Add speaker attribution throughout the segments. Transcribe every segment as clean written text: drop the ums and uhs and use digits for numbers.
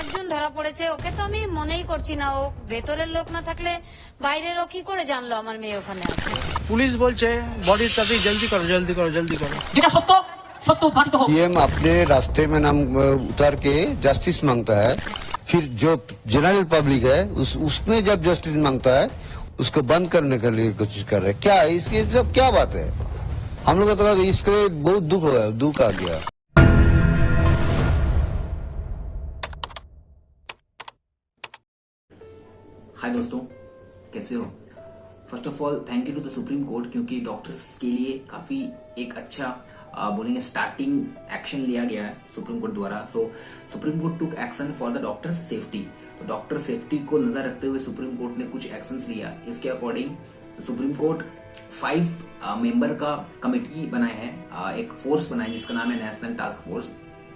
Speaker 1: একজন ধরা পড়েছে, ওকে তো আমি মনেই করছি না, ও ভেতরের লোক না থাকলে বাইরের ও কি করে জানলো আমার মেয়ে ওখানে আছে।
Speaker 2: পুলিশ বলছে বডির তাড়াতাড়ি জলদি করো জলদি করো জলদি করো।
Speaker 3: যেটা সত্য সত্য উদ্ঘাটিত হোক।
Speaker 4: पीएम अपने रास्ते में नाम उतार के जस्टिस मांगता है, फिर जो जनरल पब्लिक है उसमें जब जस्टिस मांगता है उसको बंद करने के लिए कोशिश कर रहे हैं। क्या इसकी सब क्या बात है? हम लोग को तो इसके बहुत दुख आ गया।
Speaker 5: हाय दोस्तों, कैसे हो? First of all thank you to the supreme court, क्योंकि डॉक्टर्स के लिए काफी एक अच्छा बोलेंगे स्टार्टिंग एक्शन लिया गया है सुप्रीम कोर्ट द्वारा। So supreme court took action for the doctors safety. तो डॉक्टर सेफ्टी को नजर रखते हुए सुप्रीम कोर्ट ने कुछ एक्शंस लिया। इसके अकॉर्डिंग सुप्रीम कोर्ट 5 मेंबर का कमेटी बनाए हैं, एक फोर्स बनाए जिसका नाम है नेशनल टास्क फोर्स।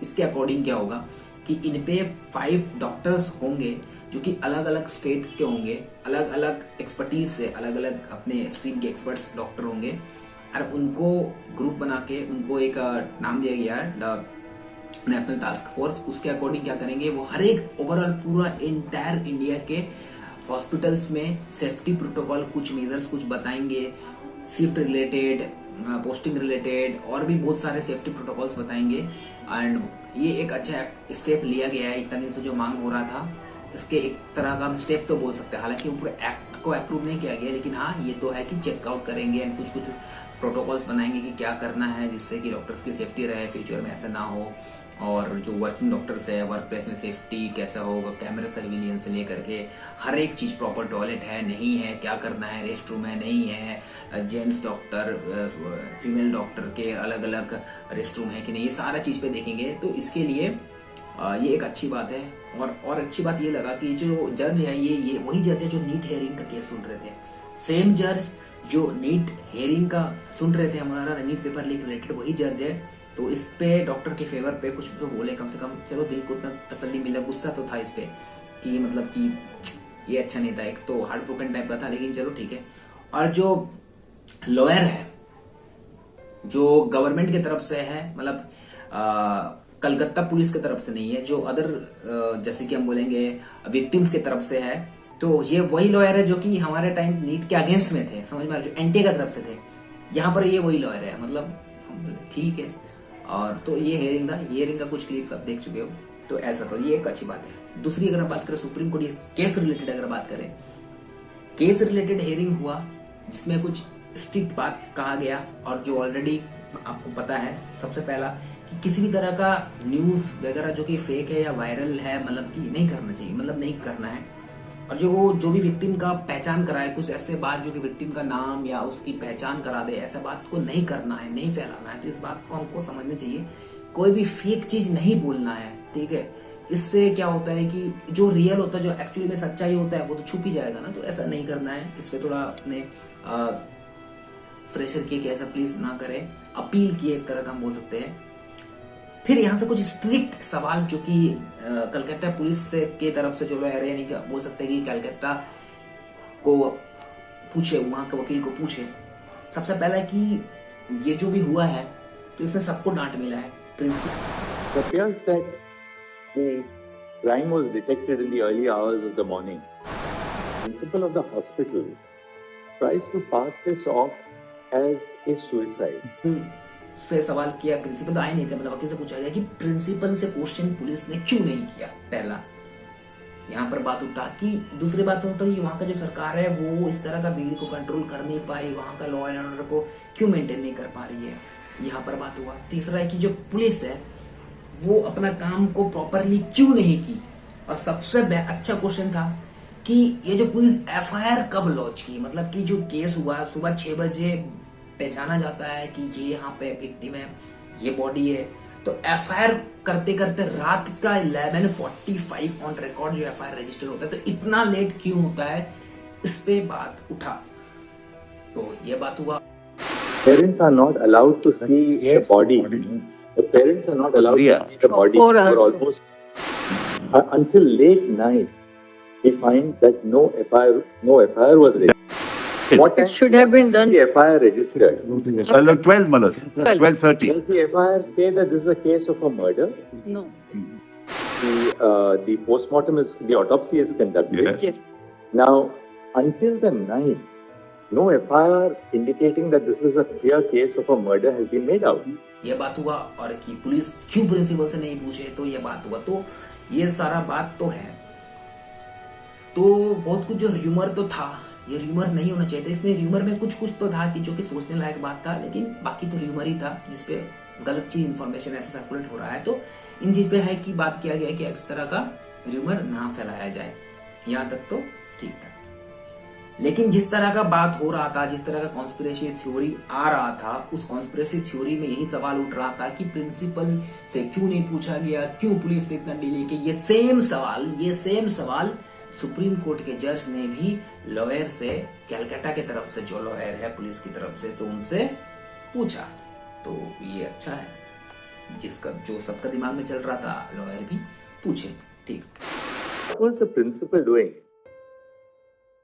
Speaker 5: इसके अकॉर्डिंग क्या होगा कि इन पे 5 डॉक्टर्स होंगे जो कि अलग अलग स्टेट के होंगे, अलग अलग एक्सपर्टीज से, अलग अलग अपने स्ट्रीम के एक्सपर्ट्स डॉक्टर होंगे, और उनको ग्रुप बना के उनको एक नाम दिया गया है द नेशनल टास्क फोर्स। उसके अकॉर्डिंग क्या करेंगे, वो हर एक ओवरऑल पूरा इंटायर इंडिया के हॉस्पिटल्स में सेफ्टी प्रोटोकॉल, कुछ मेजर्स कुछ बताएंगे, शिफ्ट रिलेटेड, पोस्टिंग रिलेटेड, और भी बहुत सारे सेफ्टी प्रोटोकॉल्स बताएंगे। एंड ये एक अच्छा स्टेप लिया गया है, इतना दिन से जो मांग हो रहा था, इसके एक तरह का हम स्टेप तो बोल सकते हैं। हालांकि पूरे एक्ट को अप्रूव नहीं किया गया, लेकिन हाँ ये तो है कि चेकआउट करेंगे एंड कुछ कुछ प्रोटोकॉल्स बनाएंगे कि क्या करना है जिससे कि डॉक्टर्स की सेफ्टी रहे, फ्यूचर में ऐसा ना हो। और जो वर्किंग डॉक्टर्स है, वर्क प्लेस में सेफ्टी कैसा होगा, कैमरा सर्विलियंस से लेकर के हर एक चीज, प्रॉपर टॉयलेट है नहीं है, क्या करना है, रेस्ट रूम है नहीं है, जेंट्स डॉक्टर फीमेल डॉक्टर के अलग अलग रेस्ट रूम है कि नहीं, ये सारा चीज पे देखेंगे। तो इसके लिए ये एक अच्छी बात है। और अच्छी बात ये लगा कि जो जज है ये वही जज है जो नीट हेयरिंग का केस सुन रहे थे। सेम जज जो नीट हेयरिंग का सुन रहे थे, हमारा नीट पेपर लीक रिलेटेड, वही जज है। तो इस पे डॉक्टर के फेवर पे कुछ तो बोले, कम से कम चलो दिल को इतना तसल्ली मिला। गुस्सा तो था इस पे कि मतलब कि ये अच्छा नहीं था, एक तो हार्ट ब्रोकन टाइप का था, लेकिन चलो ठीक है। और जो लॉयर है जो गवर्नमेंट की तरफ से है, मतलब कलकत्ता पुलिस की तरफ से नहीं है, जो अदर जैसे कि हम बोलेंगे विक्टिम्स की तरफ से है, तो ये वही लॉयर है जो कि हमारे टाइम नीट के अगेंस्ट में थे, समझ में आ रहा है, एंटी की तरफ से थे। यहाँ पर ये वही लॉयर है, मतलब ठीक है। और तो ये हेयरिंग था, हेयरिंग का कुछ क्लिप्स आप देख चुके हो, तो ऐसा तो ये एक अच्छी बात है। दूसरी अगर बात करें सुप्रीम कोर्ट केस रिलेटेड, अगर बात करें केस रिलेटेड हेयरिंग हुआ जिसमें कुछ स्ट्रिक्ट बात कहा गया, और जो ऑलरेडी आपको पता है, सबसे पहला कि किसी भी तरह का न्यूज वगैरह जो कि फेक है या वायरल है, मतलब कि नहीं करना चाहिए, मतलब नहीं करना है। और जो भी विक्टिम का पहचान कराए, कुछ ऐसे बात जो कि विक्टिम का नाम या उसकी पहचान करा दे, ऐसा बात को नहीं करना है, नहीं फैलाना है। तो इस बात को हमको समझना चाहिए, कोई भी फेक चीज नहीं बोलना है, ठीक है। इससे क्या होता है कि जो रियल होता है, जो एक्चुअली में सच्चाई होता है, वो तो छुप ही जाएगा ना। तो ऐसा नहीं करना है। इस पे थोड़ा अपने प्रेशर किए कि ऐसा प्लीज ना करें, अपील की एक तरह का हम बोल सकते हैं। फिर यहाँ से कुछ स्ट्रिक्ट सवाल जो कि कलकत्ता पुलिस से की तरफ से जो लॉयर है, यानी कि बोल सकते हैं कि कलकत्ता को पूछे, वहां के वकील को पूछे। सबसे पहला कि ये जो भी हुआ है, तो इसमें सबको डांट मिला है।
Speaker 6: It appears that the crime was detected in the early hours of the morning. Principal of the hospital tries to pass this off as a suicide.
Speaker 5: से सवाल किया, प्रिंसिपल तो आए नहीं थे, मतलब वकील से पूछा गया कि प्रिंसिपल से क्वेश्चन पुलिस ने क्यों नहीं किया, पहला यहाँ पर बात उठा। कि दूसरी बात उठा कि वहाँ का जो सरकार है वो इस तरह का भीड़ को कंट्रोल कर नहीं पाई, वहाँ का लॉ एंड ऑर्डर को क्यों मेंटेन नहीं कर पा रही है, यहाँ पर बात हुआ। तीसरा है कि जो पुलिस है वो अपना काम को प्रॉपरली क्यों नहीं की। और सबसे अच्छा क्वेश्चन था कि ये जो पुलिस FIR कब लॉन्च की, मतलब कि जो केस हुआ सुबह 6 बजे पहचाना जाता है कि ये यहाँ पे विक्टिम है, ये बॉडी है, तो FIR करते करते रात का 11:45 ऑन रिकॉर्ड जो FIR रजिस्टर होता है, तो इतना लेट क्यों होता है, इस पे बात उठा। तो ये बात हुआ।
Speaker 6: Parents are not allowed to see the body. The parents are not allowed to see the body for almost until late night. We find that no FIR was raised. What
Speaker 7: It should have been done.
Speaker 6: the FIR registered?
Speaker 8: 12 Malad, 12:30.
Speaker 6: Does the FIR say that this is a case of a murder?
Speaker 7: No.
Speaker 6: the postmortem is, the autopsy is conducted.
Speaker 7: Yes.
Speaker 6: Now, until the 9th, no FIR indicating that this is a clear case of a murder has been made out.
Speaker 5: ये बात हुआ, और कि police क्यों principal से नहीं पूछे, तो ये बात हुआ, तो ये सारा बात तो है। तो बहुत कुछ जो र्यूमर तो था, ये र्यूमर नहीं होना चाहिए था। इसमें र्यूमर में कुछ तो था कि जो कि सोचने लायक बात था, लेकिन बाकी तो र्यूमर ही था जिसपे गलत चीज इन्फॉर्मेशन ऐसा सर्कुलेट हो रहा है। तो इन चीज पे है कि बात किया गया कि इस तरह का र्यूमर ना फैलाया जाए, यहाँ तक तो ठीक था। लेकिन जिस तरह का बात हो रहा था, जिस तरह का कॉन्स्पिरेसी थ्योरी आ रहा था, उस कॉन्स्पिरेसी थ्योरी में यही सवाल उठ रहा था कि प्रिंसिपल से क्यों नहीं पूछा गया, क्यों पुलिस ने इतना डिले किया। ये सेम सवाल सुप्रीम कोर्ट के जज ने भी लॉयर से, कैलकाटा की तरफ से जो लॉयर है पुलिस की तरफ से, तो उनसे पूछा। तो ये अच्छा है, जिसका जो सबका दिमाग में चल रहा था, लॉयर भी पूछे। ठीक।
Speaker 6: What was the principal doing?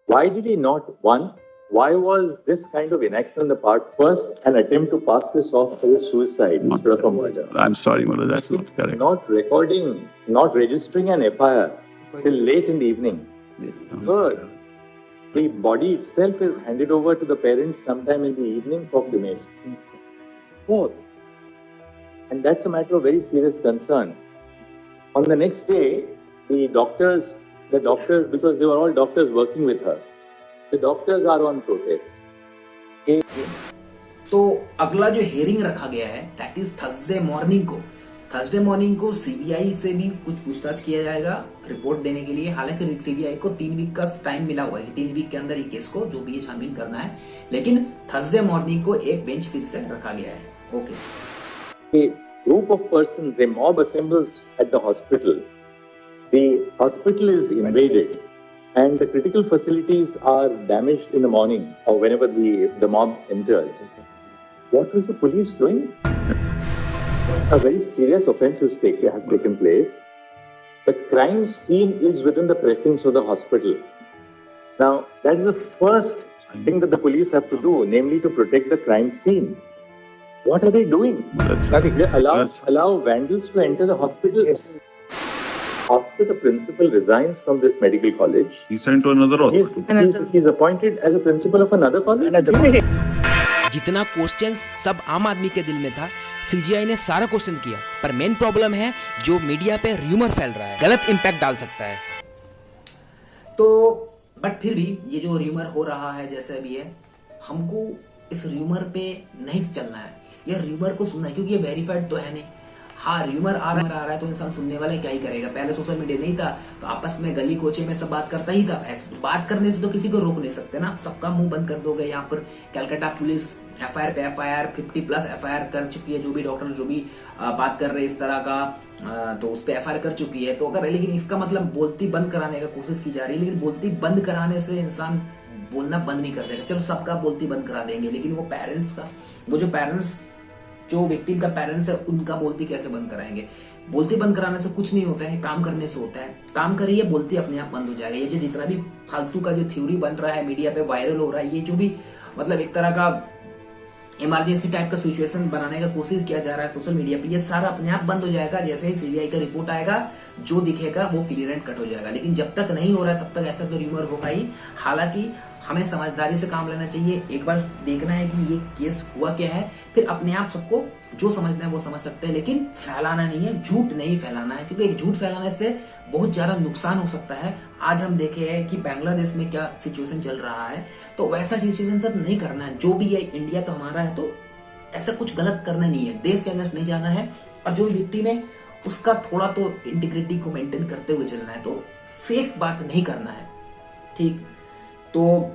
Speaker 6: Why did he not? One, why was this kind of inaction on the part? First, an attempt to pass this off as a suicide instead of a murder.
Speaker 7: I'm sorry, Mother, that's not correct.
Speaker 6: Not recording, not registering an FIR till late in the evening. Third, the body itself is handed over to the parents sometime in the evening for cremation. Fourth, and that's a matter of very serious concern. On the next day, the doctors, because they were all doctors working with her, the doctors are on protest.
Speaker 5: तो अगला जो hearing रखा गया है, that is Thursday morning को CBI से भी कुछ पूछताछ किया जाएगा रिपोर्ट देने के लिए। हालांकि सीबीआई को 3 वीक का टाइम मिला हुआ है कि 3 वीक के अंदर ही केस को जो भी छानबीन करना है, लेकिन थर्सडे मॉर्निंग को एक बेंच फिर से रखा गया है। Okay.
Speaker 6: A group of persons, a mob assembles at the hospital. The hospital is invaded and the critical facilities are damaged in the morning or whenever the mob enters. What was the police doing? A very serious offense has taken place. The crime scene is within the precincts of the hospital. Now, that is the first thing that the police have to do, namely to protect the crime scene. What are they doing? They allow vandals to enter the hospital. After the principal resigns from this medical college,
Speaker 7: He sent to another hospital.
Speaker 6: he's appointed as a principal of another college.
Speaker 8: जितना question सब आम आदमी के दिल में था, CGI ने सारा क्वेश्चन किया, पर मेन प्रॉब्लम है जो मीडिया पे र्यूमर फैल रहा है, गलत इंपैक्ट डाल सकता है।
Speaker 5: तो बट फिर भी ये जो र्यूमर हो रहा है जैसे भी है, हमको इस र्यूमर पे नहीं चलना है, ये र्यूमर को सुनना है, क्योंकि ये वेरीफाइड तो है नहीं। हाँ, र्यूमर आ रहा है तो इंसान सुनने वाला क्या ही करेगा। पहले सोशल मीडिया नहीं था तो आपस में गली कोचे में सब बात करता ही था। ऐसे बात करने से तो किसी को रोक नहीं सकते ना, सबका मुंह बंद कर दोगे। यहाँ पर कैलकाटा पुलिस एफआईआर पे एफआईआर 50+ एफआईआर कर चुकी है। जो भी डॉक्टर जो भी बात कर रहे हैं इस तरह का, तो उस पर एफआईआर कर चुकी है। तो अगर, लेकिन इसका मतलब बोलती बंद कराने का कोशिश की जा रही है, लेकिन बोलती बंद कराने से इंसान बोलना बंद नहीं कर देगा। चलो सबका बोलती बंद करा देंगे, लेकिन वो पेरेंट्स का, वो जो पेरेंट्स, जो विक्टिम का पेरेंट्स है, उनका बोलती कैसे बंद कराएंगे? बोलती बंद कराने से कुछ नहीं होता है, काम करने से होता है। काम करिए, बोलती अपने आप बंद हो जाएगा। ये जो जितना भी फालतू का जो थ्योरी बन रहा है, मीडिया पे वायरल हो रहा है, ये जो भी मतलब एक तरह का इमरजेंसी टाइप का सिचुएशन बनाने का कोशिश किया जा रहा है सोशल मीडिया पे, ये सारा अपने आप बंद हो जाएगा। जैसे ही सीबीआई का रिपोर्ट आएगा, जो दिखेगा वो क्लियर एंड कट हो जाएगा। लेकिन जब तक नहीं हो रहा है तब तक ऐसा तो र्यूमर होगा ही। हालांकि हमें समझदारी से काम लेना चाहिए, एक बार देखना है कि ये केस हुआ क्या है, फिर अपने आप सबको जो समझना है वो समझ सकते हैं, लेकिन फैलाना नहीं है, झूठ नहीं फैलाना है, क्योंकि एक झूठ फैलाने से बहुत ज्यादा नुकसान हो सकता है। आज हम देखे हैं कि बांग्लादेश में क्या सिचुएशन चल रहा है, तो वैसा सिचुएशन सब नहीं करना है। जो भी है, इंडिया तो हमारा है, तो ऐसा कुछ गलत करना नहीं है, देश के अंदर नहीं जाना है, और जो विक्टिम है उसका थोड़ा तो इंटीग्रिटी को मेंटेन करते हुए चलना है, तो फेक बात नहीं करना है। ठीक, तो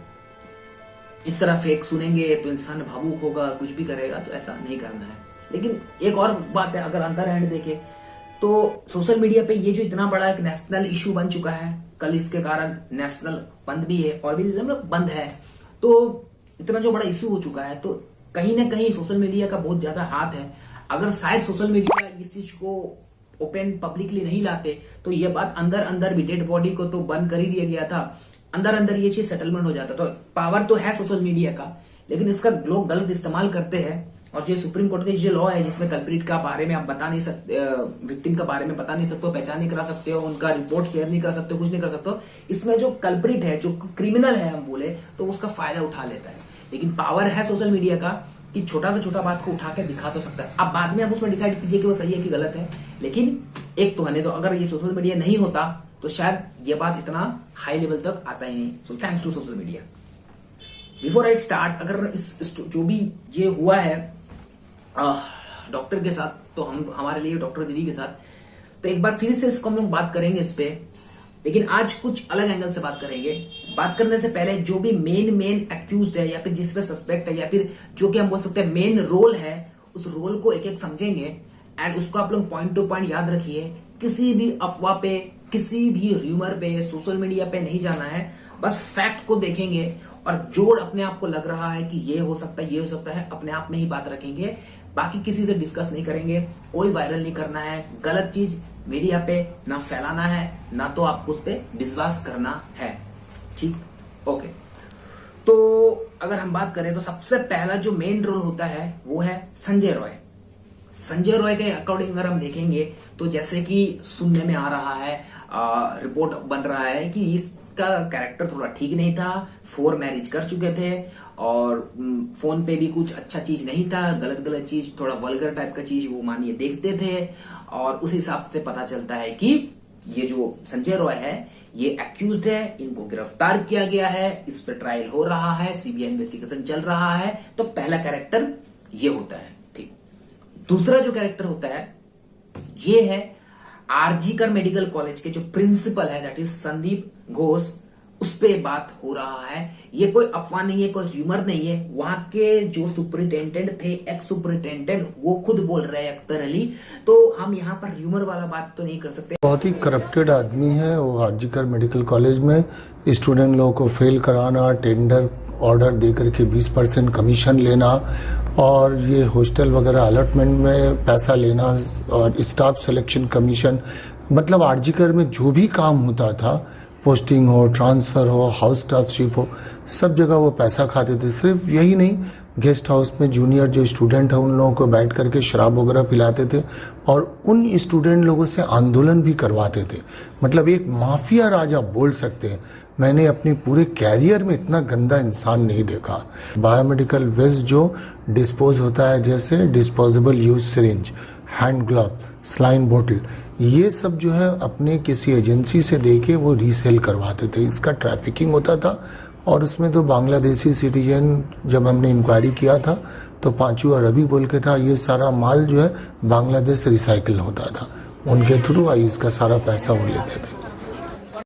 Speaker 5: इस तरह फेक सुनेंगे तो इंसान भावुक होगा, कुछ भी करेगा, तो ऐसा नहीं करना है। लेकिन एक और बात है, अगर अंदर एंड देखे तो सोशल मीडिया पे ये जो इतना बड़ा एक नेशनल इशू बन चुका है, कल इसके कारण नेशनल बंद भी है और भी बंद है, तो इतना जो बड़ा इशू हो चुका है, तो कहीं ना कहीं सोशल मीडिया का बहुत ज्यादा हाथ है। अगर शायद सोशल मीडिया इस चीज को ओपन पब्लिकली नहीं लाते, तो ये बात अंदर अंदर भी, डेड बॉडी को तो बंद कर ही दिया गया था, अंदर अंदर ये चीज सेटलमेंट हो जाता। तो पावर तो है सोशल मीडिया का, लेकिन इसका लोग गलत इस्तेमाल करते हैं। और जो सुप्रीम कोर्ट का जो लॉ है जिसमें कल्प्रिट का बारे में आप बता नहीं सकते, विक्टिम का बारे में बता नहीं सकते हो, पहचान नहीं करा सकते हो, उनका रिपोर्ट शेयर नहीं कर सकते हो, कुछ नहीं कर सकते हो, इसमें जो कल्प्रिट है, जो क्रिमिनल है हम बोले तो उसका फायदा उठा लेता है। लेकिन पावर है सोशल मीडिया का कि छोटा से छोटा बात को उठा के दिखा तो सकता है। अब बाद में आप उसमें डिसाइड कीजिए कि वो सही है कि गलत है, लेकिन एक तो है, तो अगर ये सोशल मीडिया नहीं होता तो शायद ये बात इतना हाई लेवल तक आता ही नहीं। So thanks to social media. Before I start, अगर इस जो भी ये हुआ है डॉक्टर के साथ, तो हमारे लिए डॉक्टर दीदी के साथ, तो एक बार फिर से इसको हम लोग बात करेंगे इस पे, लेकिन आज कुछ अलग एंगल से बात करेंगे। बात करने से पहले जो भी मेन एक्यूज्ड है या फिर जिसपे सस्पेक्ट है या फिर जो कि हम बोल सकते हैं मेन रोल है, उस रोल को एक एक समझेंगे एंड उसको आप लोग पॉइंट टू पॉइंट याद रखिए। किसी भी अफवाह पे, किसी भी र्यूमर पे, सोशल मीडिया पे नहीं जाना है, बस फैक्ट को देखेंगे और जो अपने आप को लग रहा है कि ये हो सकता है, ये हो सकता है, अपने आप में ही बात रखेंगे, बाकी किसी से डिस्कस नहीं करेंगे। कोई वायरल नहीं करना है, गलत चीज मीडिया पे ना फैलाना है, ना तो आपको उस पर विश्वास करना है, ठीक? ओके, तो अगर हम बात करें तो सबसे पहला जो मेन रोल होता है वो है संजय रॉय। संजय रॉय के अकॉर्डिंग अगर हम देखेंगे तो जैसे कि सुनने में आ रहा है, रिपोर्ट बन रहा है कि इसका कैरेक्टर थोड़ा ठीक नहीं था, 4 मैरिज कर चुके थे और फोन पे भी कुछ अच्छा चीज नहीं था, गलत गलत चीज, थोड़ा वल्गर टाइप का चीज वो मानिए देखते थे, और उस हिसाब से पता चलता है कि ये जो संजय रॉय है ये एक्यूज्ड है, इनको गिरफ्तार किया गया है, इस पर ट्रायल हो रहा है, सीबीआई इन्वेस्टिगेशन चल रहा है। तो पहला कैरेक्टर ये होता है, ठीक। दूसरा जो कैरेक्टर होता है ये है आरजीकर मेडिकल कॉलेज के जो प्रिंसिपल है, दैट इज संदीप घोष, उस पे बात हो रहा है। ये कोई अफवाह नहीं है, कोई र्यूमर नहीं है, वहां के जो सुपरिटेंडेंट थे, एक्स सुपरिटेंडेंट, वो खुद बोल रहे हैं, अख्तर अली। तो हम यहाँ पर र्यूमर वाला बात तो नहीं कर सकते।
Speaker 9: बहुत ही करप्टेड आदमी है वो। आरजीकर मेडिकल कॉलेज में स्टूडेंट लोगों को फेल कराना, टेंडर ऑर्डर दे करके 20% कमीशन लेना, और ये हॉस्टल वगैरह अलॉटमेंट में पैसा लेना, और स्टाफ सिलेक्शन कमीशन, मतलब आरजीकर में जो भी काम होता था, पोस्टिंग हो, ट्रांसफर हो, हाउस स्टाफशिप हो, सब जगह वो पैसा खाते थे। सिर्फ यही नहीं, गेस्ट हाउस में जूनियर जो स्टूडेंट है उन लोगों को बैठ करके शराब वगैरह पिलाते थे और उन स्टूडेंट लोगों से आंदोलन भी करवाते थे। मतलब एक माफिया राज आप बोल सकते हैं। मैंने अपने पूरे कैरियर में इतना गंदा इंसान नहीं देखा। बायोमेडिकल वेस्ट जो डिस्पोज होता है, जैसे disposable use syringe, hand glove, saline बोतल, ये सब जो है अपने किसी एजेंसी से देके वो रीसेल करवाते थे। इसका ट्रैफिकिंग होता था और उसमें तो बांग्लादेशी सिटीजन, जब हमने इंक्वायरी किया था तो पांचू अरबी बोल के था, ये सारा माल जो है बांग्लादेश रिसाइकिल होता था, उनके थ्रू आई इसका सारा पैसा वो लेते थे।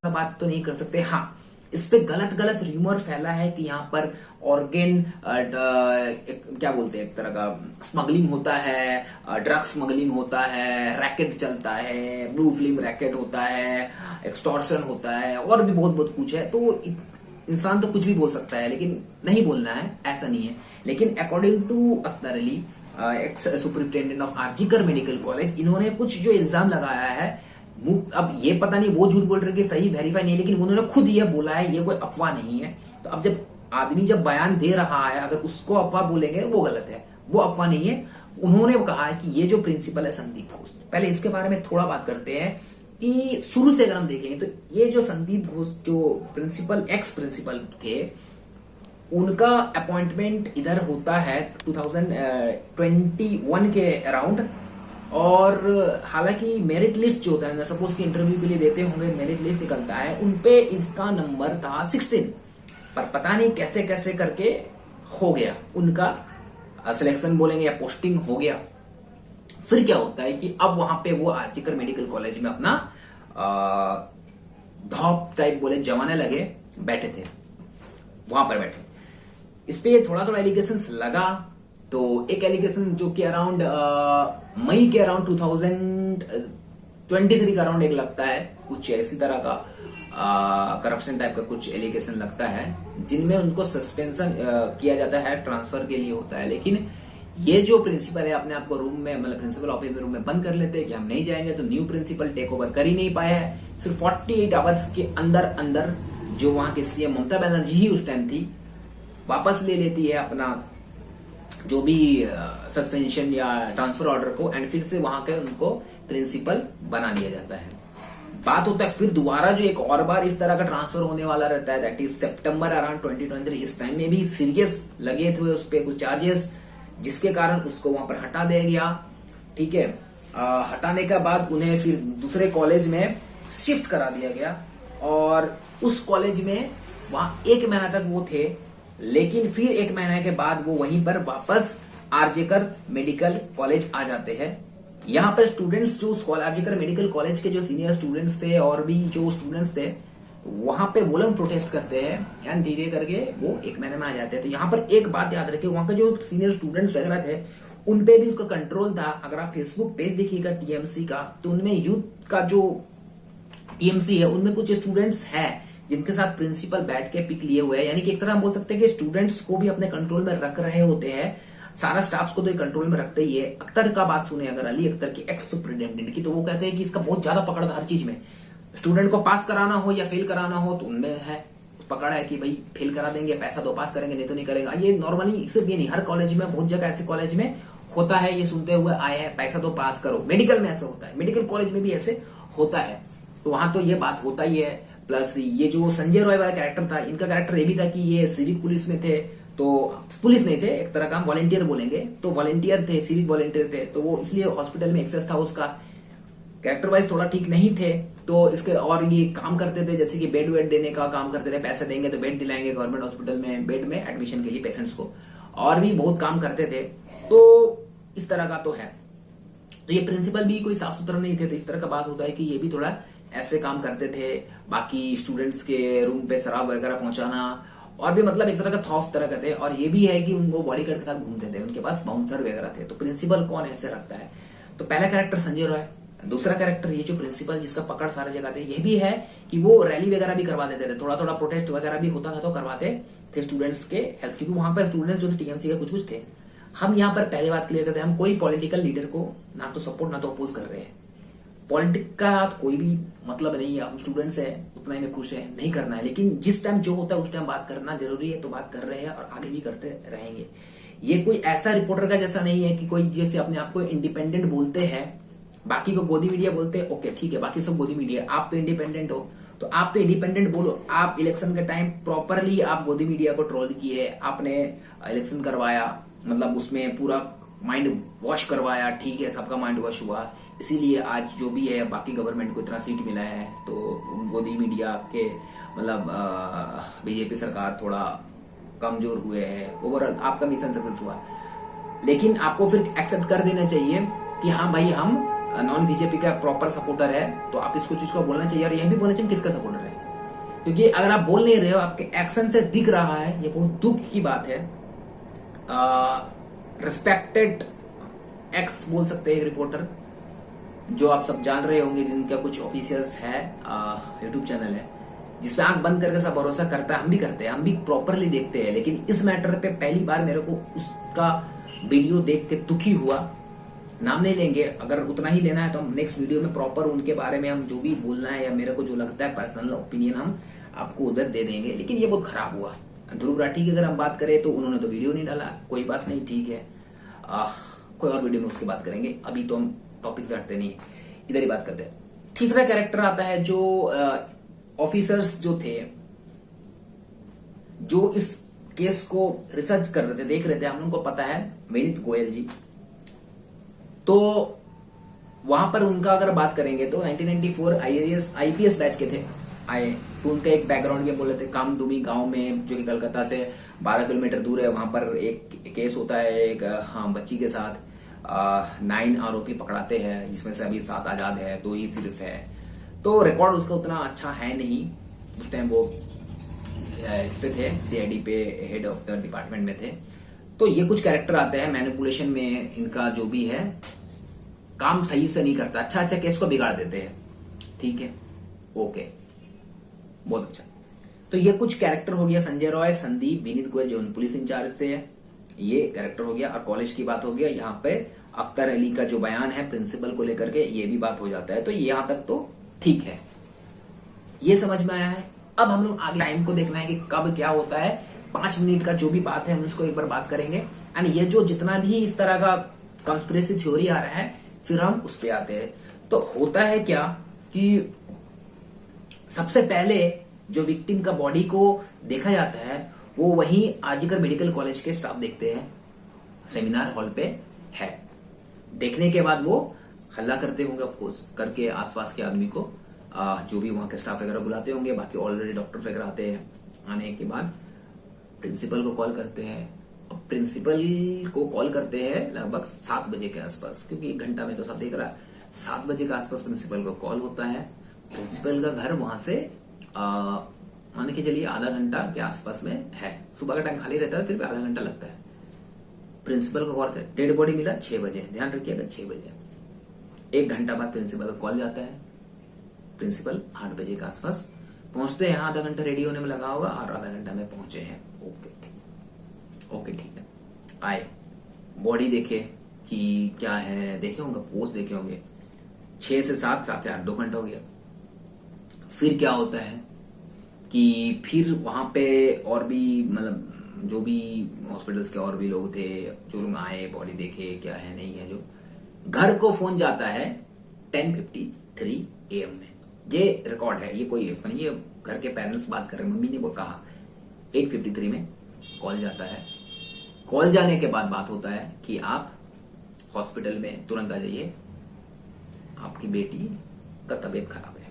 Speaker 5: बात तो नहीं कर सकते। हाँ, इस पे गलत गलत र्यूमर फैला है कि यहाँ पर ऑर्गेन क्या बोलते हैं, एक तरह का स्मगलिंग होता है, ड्रग स्मगलिंग होता है, रैकेट चलता है, ब्लू फिल्म रैकेट होता है, एक्सटॉर्शन होता है, और भी बहुत बहुत कुछ है। तो इंसान तो कुछ भी बोल सकता है, लेकिन नहीं बोलना है, ऐसा नहीं है। लेकिन according to Akhtar Ali, ex superintendent of RG Kar medical college, इन्होंने कुछ जो इल्जाम लगाया है, अब ये पता नहीं वो झूठ बोल रहे कि सही वेरीफाई नहीं, लेकिन उन्होंने खुद ये बोला है, ये कोई अफवाह नहीं है। तो अब जब आदमी जब बयान दे रहा है, अगर उसको अफवाह बोलेंगे वो गलत है, वो अफवाह नहीं है। उन्होंने कहा है कि ये जो प्रिंसिपल है संदीप घोष, पहले इसके बारे में थोड़ा बात करते हैं कि शुरू से अगर हम देखेंगे तो ये जो संदीप घोष जो प्रिंसिपल, एक्स प्रिंसिपल थे, उनका अपॉइंटमेंट इधर होता है 2021 के अराउंड। और हालांकि मेरिट लिस्ट जो होता है, सपोज कि इंटरव्यू के लिए देते होंगे, मेरिट लिस्ट निकलता है, उनपे इसका नंबर था 16, पर पता नहीं कैसे कैसे करके हो गया उनका सिलेक्शन बोलेंगे या पोस्टिंग हो गया। फिर क्या होता है कि अब वहां पे वो आरजीकर मेडिकल कॉलेज में अपना धौप टाइप बोले जमाने लगे, बैठे थे वहां पर बैठे। इस पे थोड़ा थोड़ा एलिगेशंस लगा। तो एक एलिगेशन जो कि अराउंड मई के अराउंड 2023 का अराउंड एक लगता है, कुछ ऐसी तरह का करप्शन टाइप का कुछ एलिगेशन लगता है, जिनमें उनको सस्पेंशन किया जाता है, ट्रांसफर के लिए होता है। लेकिन ये जो प्रिंसिपल है अपने आप को रूम में, मतलब प्रिंसिपल ऑफिस में रूम में बंद कर लेते हैं कि हम नहीं जाएंगे, तो न्यू प्रिंसिपल टेक ओवर कर ही नहीं पाया है। फिर 48 आवर्स के अंदर अंदर जो वहां के सीएम ममता बनर्जी ही उस टाइम थी, वापस ले लेती है अपना जो भी सस्पेंशन या ट्रांसफर ऑर्डर को, एंड फिर से वहां के उनको प्रिंसिपल बना दिया जाता है। बात होता है फिर दोबारा जो एक और बार इस तरह का ट्रांसफर होने वाला रहता है, दैट इज सितंबर अराउंड 2023। इस टाइम में भी सीरियस लगे थे उस पर कुछ चार्जेस, जिसके कारण उसको वहां पर हटा दिया गया। ठीक है, हटाने के बाद उन्हें फिर दूसरे कॉलेज में शिफ्ट करा दिया गया, और उस कॉलेज में वहां 1 महीना तक वो थे, लेकिन फिर 1 महीने के बाद वो वहीं पर वापस आरजेकर मेडिकल कॉलेज आ जाते हैं। यहाँ पर स्टूडेंट्स जो आरजेकर मेडिकल कॉलेज के जो सीनियर स्टूडेंट्स थे और भी जो स्टूडेंट्स थे, वहां पे वो लोग प्रोटेस्ट करते हैं एंड धीरे करके वो 1 महीने में आ जाते हैं। तो यहाँ पर एक बात याद रखिए, वहां के जो सीनियर स्टूडेंट्स वगैरह थे उन पे भी उसका कंट्रोल था। अगर आप फेसबुक पेज देखिएगा टीएमसी का, तो उनमें यूथ का जो टीएमसी है उनमें कुछ स्टूडेंट्स है जिनके साथ प्रिंसिपल बैठ के पिक लिए हुए हैं। यानी कि एक तरह हम बोल सकते हैं कि स्टूडेंट्स को भी अपने कंट्रोल में रख रहे होते हैं, सारा स्टाफ को तो कंट्रोल में रखते ही है। अख्तर का बात सुने अगर, अली अख्तर की एक्स सुप्रिटेंडेंट की, तो वो कहते हैं कि इसका बहुत ज्यादा पकड़ था हर चीज में। स्टूडेंट को पास कराना हो या फेल कराना हो तो उनमें है पकड़ है कि भाई फेल करा देंगे, पैसा दो पास करेंगे, नहीं तो नहीं करेगा। ये नॉर्मली सिर्फ ये नहीं, हर कॉलेज में, बहुत जगह ऐसे कॉलेज में होता है, ये सुनते हुए आए हैं, पैसा दो पास करो। मेडिकल में ऐसा होता है, मेडिकल कॉलेज में भी ऐसे होता है, तो वहां तो ये बात होता ही है। प्लस ये जो संजय रॉय वाला कैरेक्टर था, इनका कैरेक्टर ये भी था कि ये सिविक पुलिस में थे, तो पुलिस नहीं थे, एक तरह का हम वॉलंटियर बोलेंगे, तो वॉलंटियर थे, सिविक वॉलंटियर थे, तो वो इसलिए हॉस्पिटल में एक्सेस था उसका। कैरेक्टर वाइज थोड़ा ठीक नहीं थे, तो इसके और ये काम करते थे, जैसे कि बेड वेड देने का काम करते थे, पैसे देंगे तो बेड दिलाएंगे गवर्नमेंट हॉस्पिटल में, बेड में एडमिशन के लिए पेशेंट्स को, और भी बहुत काम करते थे। तो इस तरह का तो है। तो ये प्रिंसिपल भी कोई साफ सुथरा नहीं थे, तो इस तरह का बात होता है कि ये भी थोड़ा ऐसे काम करते थे। बाकी स्टूडेंट्स के रूम पे शराब वगैरह पहुंचाना, और भी मतलब एक तरह का थॉफ तरह का थे। और ये भी है कि उनको बॉडीगार्ड के साथ घूमते थे, उनके पास बाउंसर वगैरह थे। तो प्रिंसिपल कौन ऐसे रखता है? तो पहला कैरेक्टर संजय रॉय, दूसरा कैरेक्टर ये जो प्रिंसिपल जिसका पकड़ सारा जगह थे, ये भी है कि वो रैली वगैरह भी करवा देते थे, थोड़ा थोड़ा प्रोटेस्ट वगैरह भी होता था तो करवाते थे स्टूडेंट्स के हेल्प, क्योंकि वहां पर स्टूडेंट्स जो थे टीएमसी के कुछ थे। हम यहाँ पर पहले बात क्लियर करते हैं, हम कोई पॉलिटिकल लीडर को ना तो सपोर्ट ना तो अपोज कर रहे हैं। पॉलिटिक्स का कोई भी मतलब नहीं है, हम स्टूडेंट्स हैं, उतना ही में खुश है, नहीं करना है। लेकिन जिस टाइम जो होता है उस टाइम बात करना जरूरी है, तो बात कर रहे हैं और आगे भी करते रहेंगे। ये कोई ऐसा रिपोर्टर का जैसा नहीं है कि कोई जैसे अपने आप को इंडिपेंडेंट बोलते हैं, बाकी को गोदी मीडिया बोलते हैं, ओके ठीक है, बाकी सब गोदी मीडिया, आप तो इंडिपेंडेंट हो, तो आप तो इंडिपेंडेंट बोलो। आप इलेक्शन के टाइम प्रॉपरली आप गोदी मीडिया को ट्रोल किए, आपने इलेक्शन करवाया, मतलब उसमें पूरा माइंड वॉश करवाया, ठीक है, सबका माइंड वॉश हुआ, इसीलिए आज जो भी है बाकी गवर्नमेंट को इतना सीट मिला है। तो गोदी मीडिया के मतलब बीजेपी सरकार थोड़ा कमजोर हुए हैं, ओवरऑल आपका मिशन सक्सेस हुआ। लेकिन आपको फिर एक्सेप्ट कर देना चाहिए कि हाँ भाई हम नॉन बीजेपी का प्रॉपर सपोर्टर है, तो आप इसको चीज को बोलना चाहिए, और यह भी बोलना चाहिए किसका सपोर्टर है। क्योंकि अगर आप बोल नहीं रहे हो, आपके एक्शन से दिख रहा है, ये बहुत दुख की बात है। रिस्पेक्टेड एक्स बोल सकते हैं रिपोर्टर, जो आप सब जान रहे होंगे, जिनका कुछ ऑफिशियल्स है, यूट्यूब चैनल है जिसपे आंख बंद करके सब भरोसा करता है, हम भी करते हैं, हम भी प्रॉपरली देखते हैं। लेकिन इस मैटर पे पहली बार मेरे को उसका वीडियो देख के दुखी हुआ। नाम नहीं लेंगे, अगर उतना ही लेना है तो हम नेक्स्ट वीडियो में प्रॉपर उनके बारे में हम जो भी बोलना है या मेरे को जो लगता है पर्सनल ओपिनियन हम आपको उधर दे देंगे। लेकिन ये बहुत खराब हुआ। ध्रुव राठी की अगर हम बात करें तो उन्होंने तो वीडियो नहीं डाला, कोई बात नहीं, ठीक है, कोई और वीडियो में उसकी बात करेंगे, अभी तो हम टॉपिक से हटते नहीं, इधर ही बात करते हैं। तीसरा कैरेक्टर आता है जो ऑफिसर्स जो थे, जो इस केस को रिसर्च कर रहे थे, देख रहे थे, हम लोगों को पता है विनीत गोयल जी। तो वहां पर उनका अगर बात करेंगे तो 1994 आईपीएस बैच के थे आए, तो उनका एक बैकग्राउंड भी बोले थे, कामदुमी गांव में जो कि कलकत्ता से 12 किलोमीटर दूर है, वहां पर एक केस होता है एक बच्ची के साथ। 9 आरोपी पकड़ाते हैं, जिसमें से अभी 7 आजाद है, 2 ही सिर्फ है। तो रिकॉर्ड उसका उतना अच्छा है नहीं। उस टाइम वो इस पे थे, सीआईडी पे हेड ऑफ द डिपार्टमेंट में थे। तो ये कुछ कैरेक्टर आते हैं, मैनिपुलेशन में इनका जो भी है काम सही से नहीं करता, अच्छा केस को बिगाड़ देते हैं, ठीक है, ओके, बहुत अच्छा। तो ये कुछ कैरेक्टर हो गया, संजय रॉय, संदीप, विनीत गोयल जो पुलिस इंचार्ज थे, ये कैरेक्टर हो गया। और कॉलेज की बात हो गया, यहाँ पे अख्तर अली का जो बयान है प्रिंसिपल को लेकर के, ये भी बात हो जाता है। तो यहाँ तक तो ठीक है, ये समझ में आया है। अब हम लोग आगे टाइम को देखना है कि कब क्या होता है। 5 मिनट का जो भी बात है हम उसको एक बार बात करेंगे, एंड ये जो जितना भी इस तरह का कंस्पिरेसी थ्योरी आ रहा है, फिर हम उस पे आते हैं। तो होता है क्या कि सबसे पहले जो विक्टिम का बॉडी को देखा जाता है वो वहीं आरजीकर मेडिकल कॉलेज के स्टाफ देखते हैं, सेमिनार हॉल पे है। देखने के बाद वो हल्ला करते होंगे अफकोर्स, करके आसपास के आदमी को जो भी वहां के स्टाफ वगैरह बुलाते होंगे, बाकी ऑलरेडी डॉक्टर्स वगैरह आते हैं। आने के बाद प्रिंसिपल को कॉल करते हैं। अब प्रिंसिपल को कॉल करते हैं लगभग 7 बजे के आसपास, क्योंकि 1 घंटा में तो सब देख रहा है। 7 बजे के आसपास प्रिंसिपल को कॉल होता है। प्रिंसिपल का घर वहां से मान के चलिए आधा घंटा के आसपास में है। सुबह का टाइम खाली रहता है, फिर भी आधा घंटा लगता है। प्रिंसिपल को कॉल, डेड बॉडी मिला 6 बजे, ध्यान रखिएगा 6 बजे। 1 घंटा बाद प्रिंसिपल का कॉल जाता है। प्रिंसिपल 8 बजे के आसपास पहुंचते हैं। आधा घंटा रेडी होने में लगा होगा और आधा घंटा में पहुंचे हैं। ओके ठीक है। आए, बॉडी देखे कि क्या है, देखे होंगे, पोस्ट देखे होंगे। 6 से 7, 7 से 8, 2 घंटा हो गया। फिर क्या होता है कि फिर वहां पे और भी मतलब जो भी हॉस्पिटल्स के और भी लोग थे, जो लोग आए, बॉडी देखे क्या है नहीं है। जो घर को फोन जाता है 10:53 AM में। ये रिकॉर्ड है, ये कोई नहीं, ये घर के पेरेंट्स बात कर रहे हैं। मम्मी ने वो कहा 8:53 में कॉल जाता है। कॉल जाने के बाद बात होता है कि आप हॉस्पिटल में तुरंत आ जाइए, आपकी बेटी का तबीयत खराब है।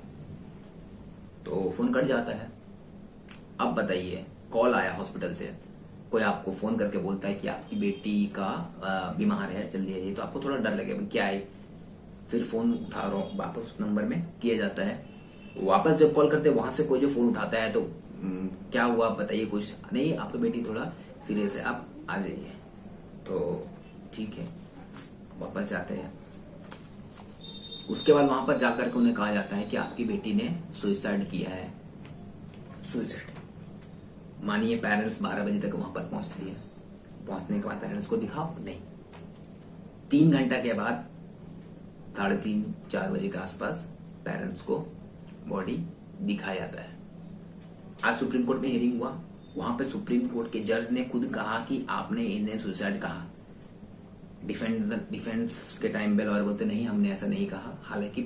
Speaker 5: तो फोन कट जाता है। अब बताइए, कॉल आया हॉस्पिटल से, कोई आपको फोन करके बोलता है कि आपकी बेटी का बीमार है, जल्दी आइए, तो आपको थोड़ा डर लगेगा क्या है। फिर फोन उठा रहा हूं, वापस उस नंबर में किया जाता है। वापस जब कॉल करते हैं वहां से कोई जो फोन उठाता है तो क्या हुआ बताइए, कुछ नहीं, आपकी बेटी थोड़ा सीरियस है, आप आ जाइए। तो ठीक है, वापस जाते हैं। उसके बाद वहां पर जाकर के उन्हें कहा जाता है कि आपकी बेटी ने सुसाइड किया है। सुसाइड मानिए पेरेंट्स 12 बजे तक वहां पर पहुंचती है। पहुंचने के बाद पेरेंट्स को दिखाओ, नहीं। 3 घंटा के बाद 3:30, 4 बजे के आसपास पेरेंट्स को बॉडी दिखाया जाता है। आज सुप्रीम कोर्ट में हियरिंग हुआ। वहां पे सुप्रीम कोर्ट के जज ने खुद कहा कि आपने इन्हें सुसाइड कहा। डिफेंस के टाइम पे लॉयर बोलते नहीं, हमने ऐसा नहीं कहा। हालांकि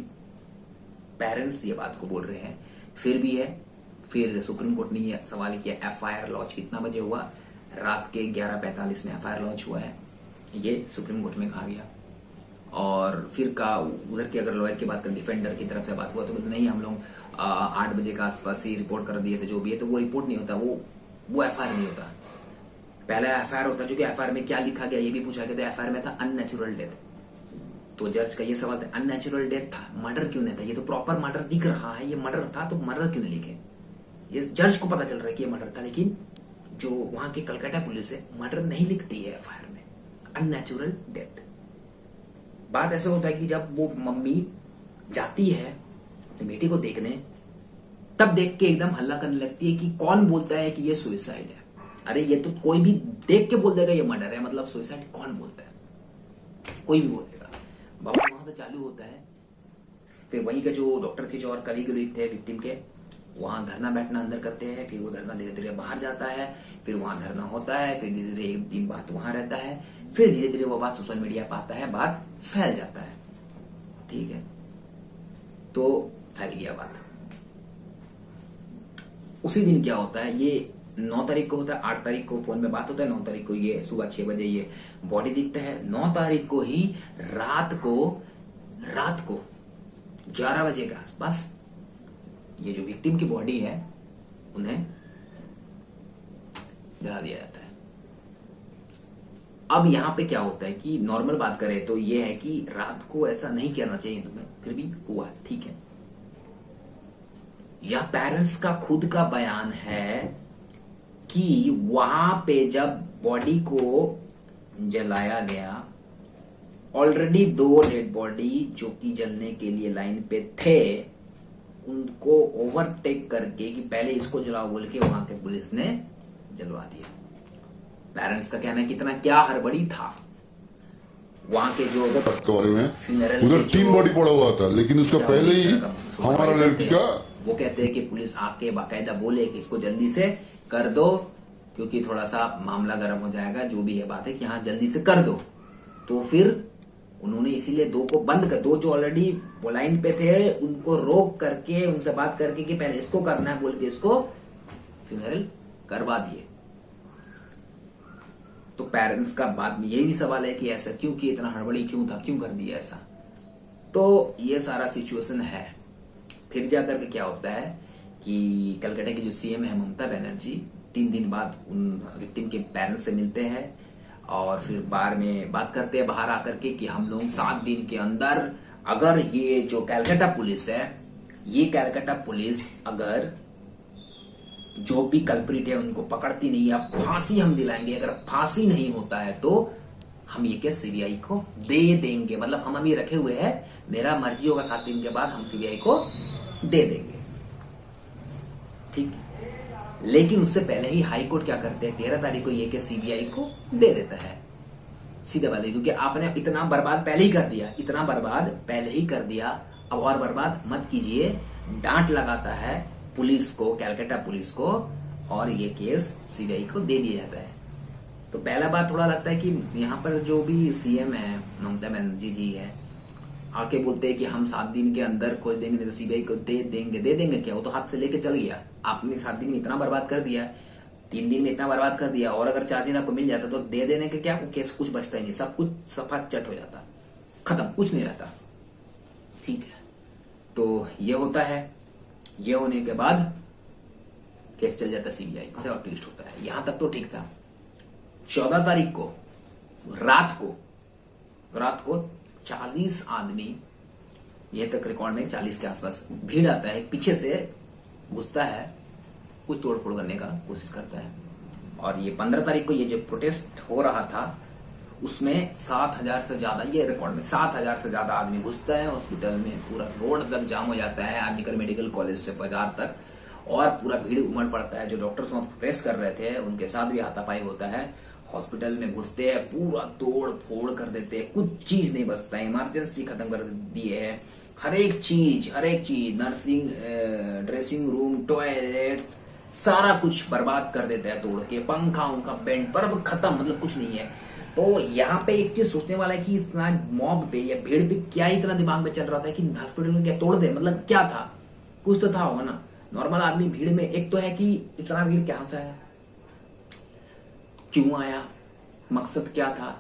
Speaker 5: पेरेंट्स ये बात को बोल रहे हैं, फिर भी है। फिर सुप्रीम कोर्ट ने ये सवाल किया FIR लॉन्च कितना बजे हुआ, रात के 11:45 में FIR लॉन्च हुआ है, ये सुप्रीम कोर्ट में कहा गया। और फिर का उधर की अगर लॉयर की बात करें, डिफेंडर की तरफ से बात हुआ तो बोलते नहीं, हम लोग 8 बजे के आसपास ही रिपोर्ट कर दिए थे, जो भी है। तो वो रिपोर्ट नहीं होता, वो FIR नहीं होता। पहले FIR होता, जो कि FIR में क्या लिखा गया ये भी पूछा गया था। FIR में था अननेचुरल डेथ। तो जज का ये सवाल था, अननेचुरल डेथ था, मर्डर क्यों नहीं था? ये तो प्रॉपर मर्डर दिख रहा है, ये मर्डर था, तो मर्डर क्यों नहीं लिखे? ये जज को पता चल रहा है कि ये मर्डर था, लेकिन जो वहां की कलकत्ता पुलिस है मर्डर नहीं लिखती है FIR में, अननेचुरल डेथ। बात ऐसा होता है कि जब वो मम्मी जाती है तो बेटी को देखने, तब देख के एकदम हल्ला करने लगती है कि कौन बोलता है कि ये सुसाइड है। अरे ये तो कोई भी देख के बोल देगा ये मर्डर है, मतलब सुसाइड कौन बोलता है? कोई भी बोलेगा। बाबा वहां से चालू होता है। फिर वहीं के जो डॉक्टर के जो और कलीग थे विक्टिम के, वहां धरना बैठना अंदर करते हैं। फिर वो धरना धीरे धीरे बाहर जाता है, फिर वहां धरना होता है, फिर धीरे धीरे 1 दिन बात वहां रहता है, फिर धीरे धीरे वो बात सोशल मीडिया पर आता है, बात फैल जाता है। ठीक है, तो फैल गया बात। उसी दिन क्या होता है, ये 9 तारीख को होता है, 8 तारीख को फोन में बात होता है, 9 तारीख को ये सुबह 6 बजे ये बॉडी दिखता है। 9 तारीख को ही रात को 11 बजे के आसपास ये जो विक्टिम की बॉडी है उन्हें जला दिया जाता है। अब यहां पे क्या होता है कि नॉर्मल बात करें तो ये है कि रात को ऐसा नहीं करना चाहिए तुम्हें, फिर भी हुआ, ठीक है। यह पेरेंट्स का खुद का बयान है कि वहां पे जब बॉडी को जलाया गया, ऑलरेडी 2 डेड बॉडी जो कि जलने के लिए लाइन पे थे, उनको ओवरटेक करके कि पहले इसको जलाओ बोल के वहां के पुलिस ने जलवा दिया। पेरेंट्स का कहना है कितना क्या हड़बड़ी था। वहां के जो फ्यूनरल
Speaker 10: उधर 3 बॉडी पड़ा हुआ था, लेकिन उसका पहले ही हमारा लड़की का,
Speaker 5: वो कहते हैं कि पुलिस आके बाकायदा बोले कि इसको जल्दी से कर दो, क्योंकि थोड़ा सा मामला गर्म हो जाएगा। जो भी है बात है कि हाँ जल्दी से कर दो। तो फिर उन्होंने इसीलिए 2 को बंद कर, 2 जो ऑलरेडी लाइन पे थे उनको रोक करके उनसे बात करके कि पहले इसको करना है बोल के इसको फ्यूनरल करवा दिए। तो पेरेंट्स का बाद में यही भी सवाल है कि ऐसा क्यों किया, इतना हड़बड़ी क्यों था, क्यों कर दिया ऐसा। तो ये सारा सिचुएशन है। फिर जाकर के क्या होता है कि कलकत्ता की जो सीएम है ममता बनर्जी 3 दिन बाद उन विक्टिम के पेरेंट्स से मिलते हैं और फिर बार में बात करते हैं बाहर आकर के कि हम लोग 7 दिन के अंदर, अगर ये जो कलकत्ता पुलिस है, ये कलकत्ता पुलिस अगर जो भी कल्प्रिट है उनको पकड़ती नहीं है, फांसी हम दिलाएंगे। अगर फांसी नहीं होता है तो हम ये केस सीबीआई को दे देंगे। मतलब हम अभी रखे हुए हैं, मेरा मर्जी होगा 7 दिन के बाद हम सीबीआई को दे देंगे। ठीक, लेकिन उससे पहले ही हाई कोर्ट क्या करते हैं, 13 तारीख को ये केस सीबीआई को दे देता है सीधे वाले, क्योंकि आपने इतना बर्बाद पहले ही कर दिया, इतना बर्बाद पहले ही कर दिया, अब और बर्बाद मत कीजिए। डांट लगाता है पुलिस को, कलकत्ता पुलिस को, और ये केस सीबीआई को दे दिया जाता है। तो पहला बात थोड़ा लगता है कि यहाँ पर जो भी सीएम है ममता बनर्जी जी है, आके बोलते हैं कि हम 7 दिन के अंदर खोज देंगे, नहीं तो सीबीआई को दे देंगे। दे देंगे क्या, वो तो हाथ से लेके चल गया। आपने 7 दिन में इतना बर्बाद कर दिया, 3 दिन में इतना बर्बाद कर दिया, और अगर 4 दिन आपको मिल जाता तो दे देने के क्या, वो केस कुछ बचता ही नहीं, सब कुछ सफा चट हो जाता, खत्म, कुछ नहीं रहता। ठीक है, तो ये होता है। ये होने के बाद केस चल जाता सीबीआई को और ट्विस्ट होता है। यहां तक तो ठीक था। 14 तारीख को रात को 40 आदमी, ये तक रिकॉर्ड में 40 के आसपास भीड़ आता है, पीछे से घुसता है, कुछ तोड़फोड़ करने का कोशिश करता है। और ये 15 तारीख को ये जो प्रोटेस्ट हो रहा था उसमें 7000 से ज्यादा, ये रिकॉर्ड में 7000 से ज्यादा आदमी घुसता है हॉस्पिटल में, पूरा रोड तक जाम हो जाता है, आरजीकर मेडिकल कॉलेज से बाजार तक, और पूरा भीड़ उमड़ पड़ता है। जो डॉक्टर्स वहां प्रोटेस्ट कर रहे थे उनके साथ भी हाथापाई होता है। हॉस्पिटल में घुसते हैं, पूरा तोड़ फोड़ कर देते हैं, कुछ चीज नहीं बचता है, इमरजेंसी खत्म कर दिए है, हर एक चीज, नर्सिंग, ड्रेसिंग रूम, टॉयलेट, सारा कुछ बर्बाद कर देते हैं तोड़ के, पंखा उनका बेड पर अब खत्म, मतलब कुछ नहीं है। तो यहाँ पे एक चीज सोचने वाला है कि इतना मॉब पे या भीड़ पे क्या इतना दिमाग में चल रहा था कि हॉस्पिटल में क्या तोड़ दे, मतलब क्या था, कुछ तो था होगा ना। नॉर्मल आदमी भीड़ में, एक तो है कि इतना भीड़ कहां से आया, क्यों आया, मकसद क्या था,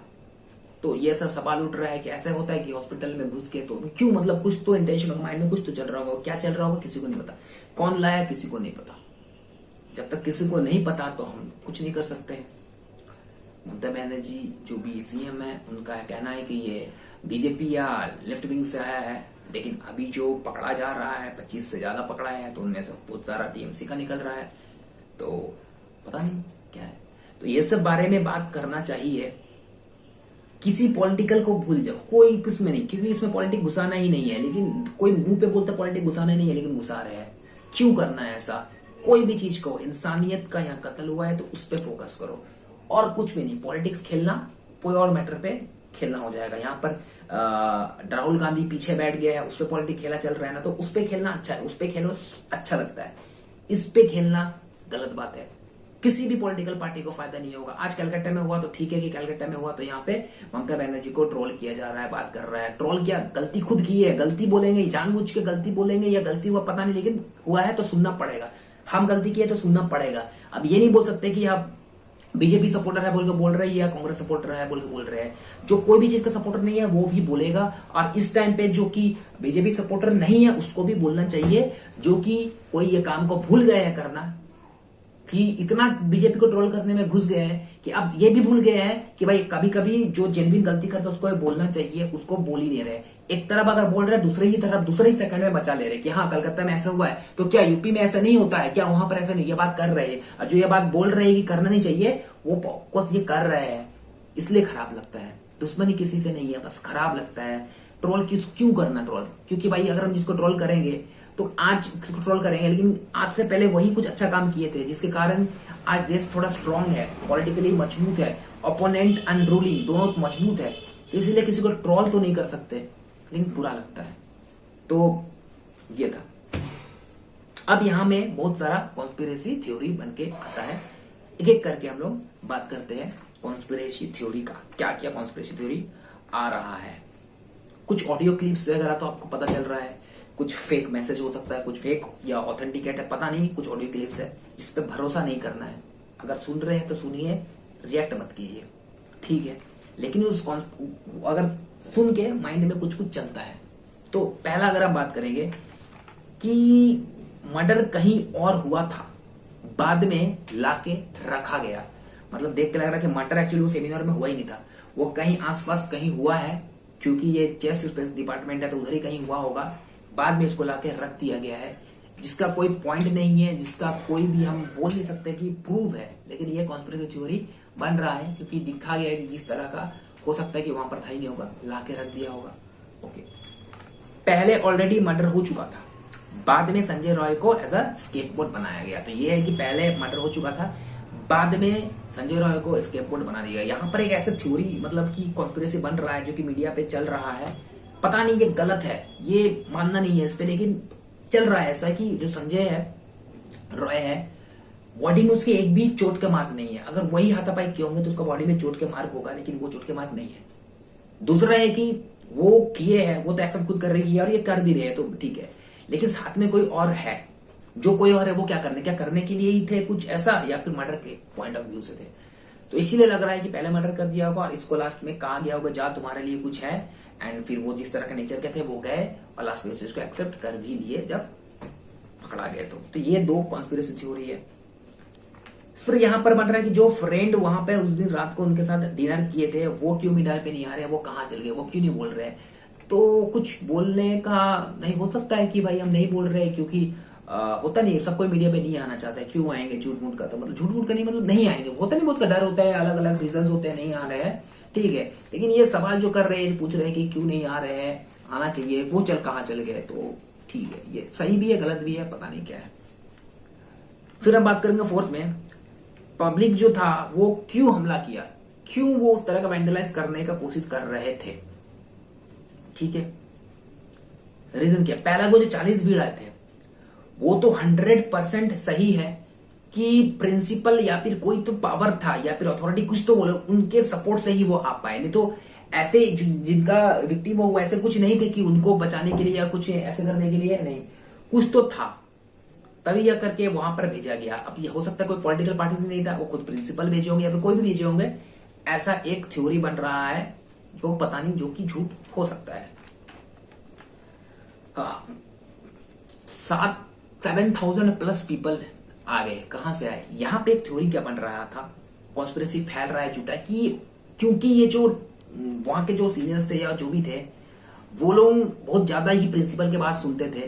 Speaker 5: तो ये सब सवाल उठ रहा है कि ऐसे होता है कि हॉस्पिटल में घुस के तो क्यों, मतलब कुछ तो इंटेंशन ऑफ माइंड में कुछ तो चल रहा होगा। क्या चल रहा होगा किसी को नहीं पता, कौन लाया किसी को नहीं पता। जब तक किसी को नहीं पता तो हम कुछ नहीं कर सकते। ममता बनर्जी जो भी सीएम है उनका कहना है कि ये बीजेपी या लेफ्ट विंग से आया है, लेकिन अभी जो पकड़ा जा रहा है 25 से ज्यादा पकड़ा है, तो उनमें से बहुत सारा टीएमसी का निकल रहा है, तो पता नहीं क्या है। तो ये सब बारे में बात करना चाहिए। किसी पॉलिटिकल को भूल जाओ, कोई किसमें नहीं, क्योंकि इसमें पॉलिटिक घुसाना ही नहीं है। लेकिन कोई मुंह पे बोलता पॉलिटिक घुसाना नहीं है, लेकिन घुसा रहे हैं। क्यों करना है ऐसा? कोई भी चीज को, इंसानियत का यहाँ कत्ल हुआ है तो उस पर फोकस करो, और कुछ भी नहीं। पॉलिटिक्स खेलना कोई और मैटर पे खेलना हो जाएगा। यहाँ पर राहुल गांधी पीछे बैठ गया है, उस पर पॉलिटिक्स खेला चल रहा है ना, तो उस पर खेलना अच्छा है, उस पर खेलो अच्छा लगता है, इस पे खेलना गलत बात है। किसी भी पॉलिटिकल पार्टी को फायदा नहीं होगा। आज कलकत्ता में हुआ तो ठीक है कि कलकत्ता में हुआ, तो यहाँ पे ममता बनर्जी को ट्रोल किया जा रहा है, बात कर रहा है। ट्रोल क्या, गलती खुद की है, गलती बोलेंगे, जानबूझ के गलती बोलेंगे या गलती हुआ पता नहीं, लेकिन हुआ है तो सुनना पड़ेगा। हम गलती किए तो सुनना पड़ेगा। अब ये नहीं बोल सकते कि आप बीजेपी सपोर्टर है बोल के बोल रहे हैं या कांग्रेस सपोर्टर है बोल के बोल रहे हैं। जो कोई भी चीज का सपोर्टर नहीं है वो भी बोलेगा, और इस टाइम पे जो कि बीजेपी सपोर्टर नहीं है उसको भी बोलना चाहिए, जो कि कोई ये काम को भूल गए हैं करना, कि इतना बीजेपी को ट्रोल करने में घुस गए हैं कि अब ये भी भूल गए हैं कि भाई कभी कभी जो जेन्युइन गलती करता है उसको बोलना चाहिए, उसको बोल ही नहीं रहे। एक तरफ अगर बोल रहे दूसरे ही तरफ दूसरे ही सेकंड में बचा ले रहे कि हाँ कलकत्ता में ऐसा हुआ है, तो क्या यूपी में ऐसा नहीं होता है क्या, वहां पर ऐसा नहीं, ये बात कर रहे हैं। जो ये बात बोल रहे हैं कि करना नहीं चाहिए, वो कुछ ये कर रहे हैं, इसलिए खराब लगता है। दुश्मनी किसी से नहीं है, बस खराब लगता है। ट्रोल क्यों करना ट्रोल, क्योंकि भाई अगर हम जिसको ट्रोल करेंगे तो आज ट्रोल करेंगे, लेकिन आज से पहले वही कुछ अच्छा काम किए थे जिसके कारण आज देश थोड़ा स्ट्रांग है, पॉलिटिकली मजबूत है, ओपोनेंट एंड रूलिंग दोनों मजबूत है, तो इसलिए किसी को ट्रोल तो नहीं कर सकते, लेकिन बुरा लगता है। तो ये था। अब यहां में बहुत सारा कॉन्स्पिरेसी थ्योरी बन के आता है एक एक करके हम लोग बात करते हैं कॉन्स्पिरेसी थ्योरी का। क्या क्या कॉन्स्पिरेसी थ्योरी आ रहा है, कुछ ऑडियो क्लिप्स वगैरह तो आपको पता चल रहा है, कुछ फेक मैसेज हो सकता है, कुछ फेक या ऑथेंटिकेट है, पता नहीं, कुछ ऑडियो क्लिप्स है जिस पे भरोसा नहीं करना है। अगर सुन रहे हैं तो सुनिए, रिएक्ट मत कीजिए, ठीक है। लेकिन अगर सुन के माइंड में कुछ कुछ चलता है तो पहला अगर हम बात करेंगे कि मर्डर कहीं और हुआ था, बाद में लाके रखा गया, मतलब देख के लग रहा है कि मर्डर एक्चुअली वो सेमिनार में हुआ ही नहीं था, वो कहीं आसपास कहीं हुआ है, क्योंकि ये चेस्ट स्पेस डिपार्टमेंट है तो उधर ही कहीं हुआ होगा, बाद में इसको लाके रख दिया गया है, जिसका कोई पॉइंट नहीं है, जिसका कोई भी हम बोल नहीं सकते कि प्रूव है। लेकिन ये कॉन्स्पिरेसी थ्योरी बन रहा है क्योंकि दिखा गया है कि जिस तरह का हो सकता है कि वहां पर था ही नहीं होगा, लाके रख दिया होगा। ओके, पहले ऑलरेडी मर्डर हो चुका था, बाद में संजय रॉय को एज अ स्केपगोट बनाया गया। तो ये है कि पहले मर्डर हो चुका था, बाद में संजय रॉय को स्केपगोट बना दिया। यहाँ पर एक ऐसा थ्योरी मतलब कि कॉन्स्पिरेसी बन रहा है जो कि मीडिया पे चल रहा है, पता नहीं ये गलत है, ये मानना नहीं है इस पे, लेकिन चल रहा है ऐसा कि जो संजय रॉय है, बॉडी में उसके एक भी चोट के मार्क नहीं है। अगर वही हाथापाई किए होंगे तो उसका बॉडी में चोट के मार्क होगा, लेकिन वो चोट के मार्क नहीं है। दूसरा है कि वो किए हैं, वो तो एक्सेप्ट खुद कर रही है और ये कर भी रहे हैं तो ठीक है, लेकिन साथ में कोई और है, जो कोई और है वो क्या करने के लिए ही थे कुछ ऐसा, या फिर मर्डर के पॉइंट ऑफ व्यू से थे। तो इसीलिए लग रहा है कि पहले मर्डर कर दिया होगा और इसको लास्ट में कहा गया होगा जा तुम्हारे लिए कुछ है, एंड फिर वो जिस तरह के नेचर के थे वो गए और लास्ट में इसको एक्सेप्ट कर भी लिए जब पकड़ा गया। तो ये दो कॉन्स्पिरेसी थ्योरी है। फिर यहाँ पर बन रहा है कि जो फ्रेंड वहां पर उस दिन रात को उनके साथ डिनर किए थे वो क्यों मीडिया पे नहीं आ रहे, वो कहाँ चल गए, वो क्यों नहीं बोल रहे। तो कुछ बोलने का नहीं हो सकता है कि भाई हम नहीं बोल रहे क्योंकि होता नहीं, सब कोई मीडिया पे नहीं आना चाहता है, क्यों आएंगे, झूठ मूठ का, तो मतलब झूठ मूठ का नहीं मतलब नहीं आएंगे, होता नहीं, बहुत का डर होता है, अलग अलग रीजन होते हैं नहीं आ रहे हैं, ठीक है। लेकिन ये सवाल जो कर रहे हैं, पूछ रहे हैं कि क्यों नहीं आ रहे हैं, आना चाहिए, वो कहाँ चल गए, तो ठीक है, ये सही भी है गलत भी है, पता नहीं क्या है। फिर हम बात करेंगे फोर्थ में, पब्लिक जो था वो क्यों हमला किया, क्यों वो उस तरह का वैंडलाइज करने का कोशिश कर रहे थे, ठीक है। रीजन क्या, पहला वो जो 40 भीड़ आए थे वो तो 100% सही है कि प्रिंसिपल या फिर कोई तो पावर था या फिर अथॉरिटी कुछ तो बोले, उनके सपोर्ट से ही वो आ पाए, नहीं तो ऐसे जिनका विक्टिम हो वो ऐसे कुछ नहीं थे कि उनको बचाने के लिए या कुछ ऐसे करने के लिए, नहीं, कुछ तो था तभी यह करके वहां पर भेजा गया। अब ये हो सकता है कोई पॉलिटिकल पार्टी से नहीं था, वो खुद प्रिंसिपल भेजे होंगे या फिर कोई भी भेजे होंगे, ऐसा एक थ्योरी बन रहा है जो पता नहीं, जो कि झूठ हो सकता है। 7,000 प्लस पीपल आ गए, कहां से आए, यहाँ पे एक थ्योरी क्या बन रहा था, कॉन्स्पिरेसी फैल रहा है झूठा कि क्योंकि ये जो वहां के जो सीनियर्स थे या जो भी थे वो लोग बहुत ज्यादा ही प्रिंसिपल के बात सुनते थे,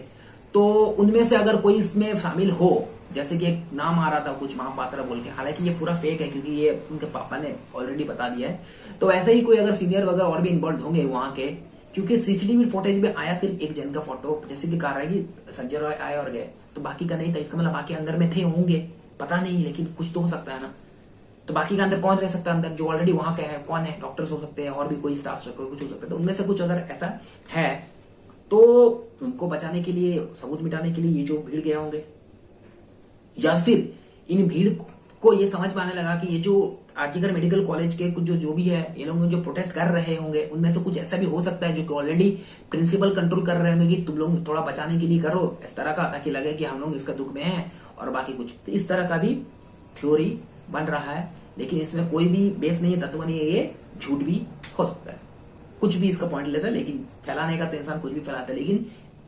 Speaker 5: तो उनमें से अगर कोई इसमें शामिल हो, जैसे कि एक नाम आ रहा था कुछ महापात्रा बोल के, हालांकि ये पूरा फेक है क्योंकि ये उनके पापा ने ऑलरेडी बता दिया है, तो ऐसे ही कोई अगर सीनियर वगैरह और भी इन्वॉल्व होंगे वहां के, क्योंकि सीसीटीवी फुटेज में आया सिर्फ एक जन का फोटो, जैसे कि कह रहा है कि संजय रॉय आए और गए, तो बाकी का नहीं था, इसका मतलब बाकी अंदर में थे होंगे, पता नहीं, लेकिन कुछ तो हो सकता है ना। तो बाकी का अंदर कौन रह सकता है, अंदर जो ऑलरेडी वहां के है कौन है, डॉक्टर्स हो सकते हैं और भी कोई स्टाफ कुछ हो सकता है, तो उनमें से कुछ अगर ऐसा है तो उनको बचाने के लिए, सबूत मिटाने के लिए ये जो भीड़ गया होंगे, या फिर इन भीड़ को ये समझ में आने लगा कि ये जो आर्जिकर मेडिकल कॉलेज के कुछ जो भी है, ये लोग जो प्रोटेस्ट कर रहे होंगे उनमें से कुछ ऐसा भी हो सकता है जो कि ऑलरेडी प्रिंसिपल कंट्रोल कर रहे होंगे कि तुम लोग थोड़ा बचाने के लिए करो इस तरह का, ताकि लगे कि हम लोग इसका दुख में हैं और बाकी कुछ, तो इस तरह का भी थ्योरी बन रहा है। लेकिन इसमें कोई भी बेस नहीं है, तत्व नहीं है, ये झूठ भी हो सकता है, कुछ भी इसका पॉइंट लेता है, लेकिन फैलाने का तो इंसान कुछ भी फैलाता है, लेकिन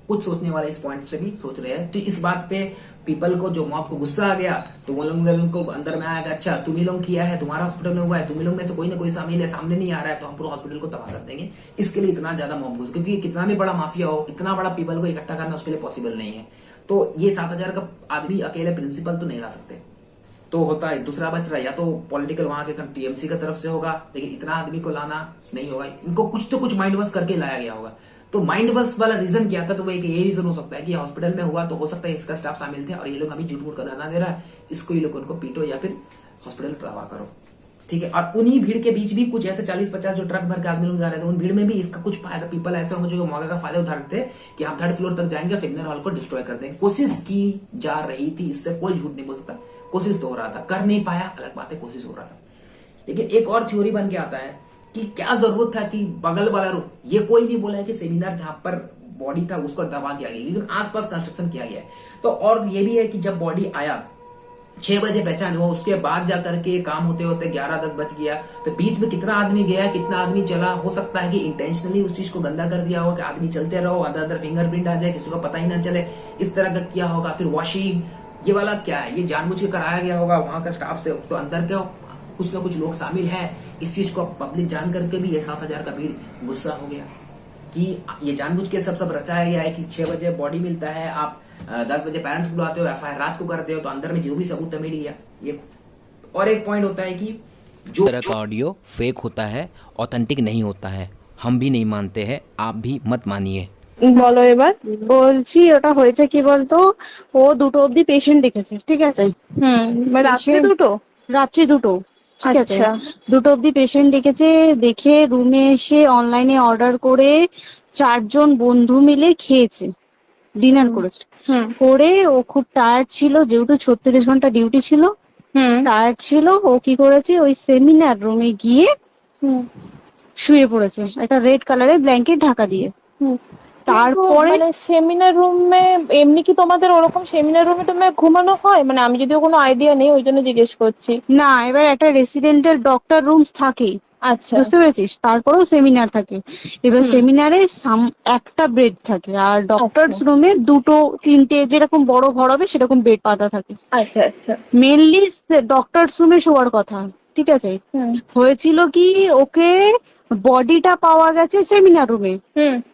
Speaker 5: कुछ सोचने वाले इस पॉइंट से भी सोच रहे हैं। तो इस बात पे पीपल को, जो मॉब को गुस्सा आ गया, तो वो लोग उनको अंदर में आएगा, अच्छा तुम ही लोग किया है, तुम्हारा हॉस्पिटल में हुआ है, तुम ही लोग में से कोई ना कोई शामिल है, सामने नहीं आ रहा है, तो हम पूरा हॉस्पिटल को तबाह कर देंगे। इसके लिए इतना ज्यादा मॉब घुस, क्योंकि कितना भी बड़ा माफिया हो, इतना बड़ा पीपल को इकट्ठा करना उसके लिए पॉसिबल नहीं है। तो ये 7,000 का आदमी अकेले प्रिंसिपल तो नहीं ला सकते, तो होता है दूसरा बच रहा है, या तो पॉलिटिकल वहां के टीएमसी की तरफ से होगा, लेकिन इतना आदमी को लाना नहीं होगा, इनको कुछ तो कुछ माइंड वॉश करके लाया गया होगा। तो माइंड वॉश वाला रीजन क्या था, तो वो एक ये रीजन हो सकता है कि हॉस्पिटल में हुआ, तो हो सकता है इसका स्टाफ शामिल थे और ये लोग अभी झूठ मूठ का धरना दे रहा है, इसको ये लोग उनको पीटो या फिर हॉस्पिटल तबाह करो, ठीक है। और उन्हीं भीड़ के बीच भी कुछ ऐसे 40-50 जो ट्रक भर के आदमी लोग जा रहे थे, उन भीड़ में भी इसका कुछ फायदा, पीपल ऐसे होंगे जो मौके का फायदा उठा रहे थे कि हम 3rd फ्लोर तक जाएंगे और सेमिनार हॉल को डिस्ट्रॉय कर देंगे, कोशिश की जा रही थी, इससे कोई झूठ नहीं बोल सकता, कोशिश तो हो रहा था, कर नहीं पाया अलग बात है, कोशिश हो रहा था। लेकिन एक और थ्योरी बन के आता है कि क्या जरूरत था कि बगल वाला रूम, ये कोई नहीं बोला है कि सेमिनार जहां पर बॉडी था उसको दबा दिया गया, लेकिन आसपास कंस्ट्रक्शन किया गया है। तो और ये भी है कि जब बॉडी आया 6 बजे पहचान हुआ, उसके बाद जाकर के काम होते होते 11-10 बज गया, तो बीच में कितना आदमी गया, कितना आदमी चला, हो सकता है कि इंटेंशनली उस चीज को गंदा कर दिया हो कि आदमी चलते रहो, अदर फिंगरप्रिंट आ जाए, किसी को पता ही ना चले, इस तरह का किया होगा। फिर वॉशिंग, ये वाला क्या है, ये जानबूझ के कराया गया होगा वहां का स्टाफ से, तो अंदर के कुछ ना कुछ लोग शामिल है। इस चीज को पब्लिक जान करके भी ये 7,000 का भीड़ गुस्सा हो गया कि ये जानबूझ के सब रचाया गया है कि 6 बजे बॉडी मिलता है, आप 10 बजे पेरेंट्स बुलाते हो, एफआईआर रात को करते हो, तो अंदर में जो भी सबूत है मीडिया। ये और एक पॉइंट होता है कि जो
Speaker 8: तरह का ऑडियो फेक होता है, ऑथेंटिक नहीं होता है, हम भी नहीं मानते हैं, आप भी मत मानिए।
Speaker 11: বলো এবার। বলছি ওটা হয়েছে কি বলতো, ও 2টো অবধি পেশেন্ট দেখেছে, ঠিক আছে। রাত্রি 2টো? রাত্রি 2টো, ঠিক আছে। 2টো অবধি পেশেন্ট দেখেছে, দেখে রুমে এসে অনলাইনে অর্ডার করে 4 জন বন্ধু মিলে খেয়েছে, ডিনার করেছে। করে ও খুব টায়ার্ড ছিল, যেহেতু 36 ঘন্টা ডিউটি ছিল, টায়ার্ড ছিল। ও কি করেছে, ওই সেমিনার রুমে গিয়ে শুয়ে পড়েছে একটা রেড কালারের ব্ল্যাঙ্কেট ঢাকা দিয়ে। তারপরে সেমিনার রুমে এমনি কি তোমাদের ওরকম সেমিনার রুমে তুমি ঘুমানো হয়? মানে আমি যদিও কোনো আইডিয়া নেই, ওই জন্য জিজ্ঞেস করছি। না, এবার একটা রেসিডেন্টাল ডক্টর রুমস থাকে, আচ্ছা, বুঝতে পেরেছিস? তারপরেও সেমিনার থাকে। এবার সেমিনারে একটা বেড থাকে, আর ডক্টরস রুমে 2টো 3টে যেরকম বড় ঘর হবে সেরকম বেড পাতা থাকে। আচ্ছা আচ্ছা। মেনলি ডক্টরস রুমে শোয়ার কথা, ঠিক আছে। হয়েছিল কি, ওকে বডিটা পাওয়া গেছে সেমিনার রুমে,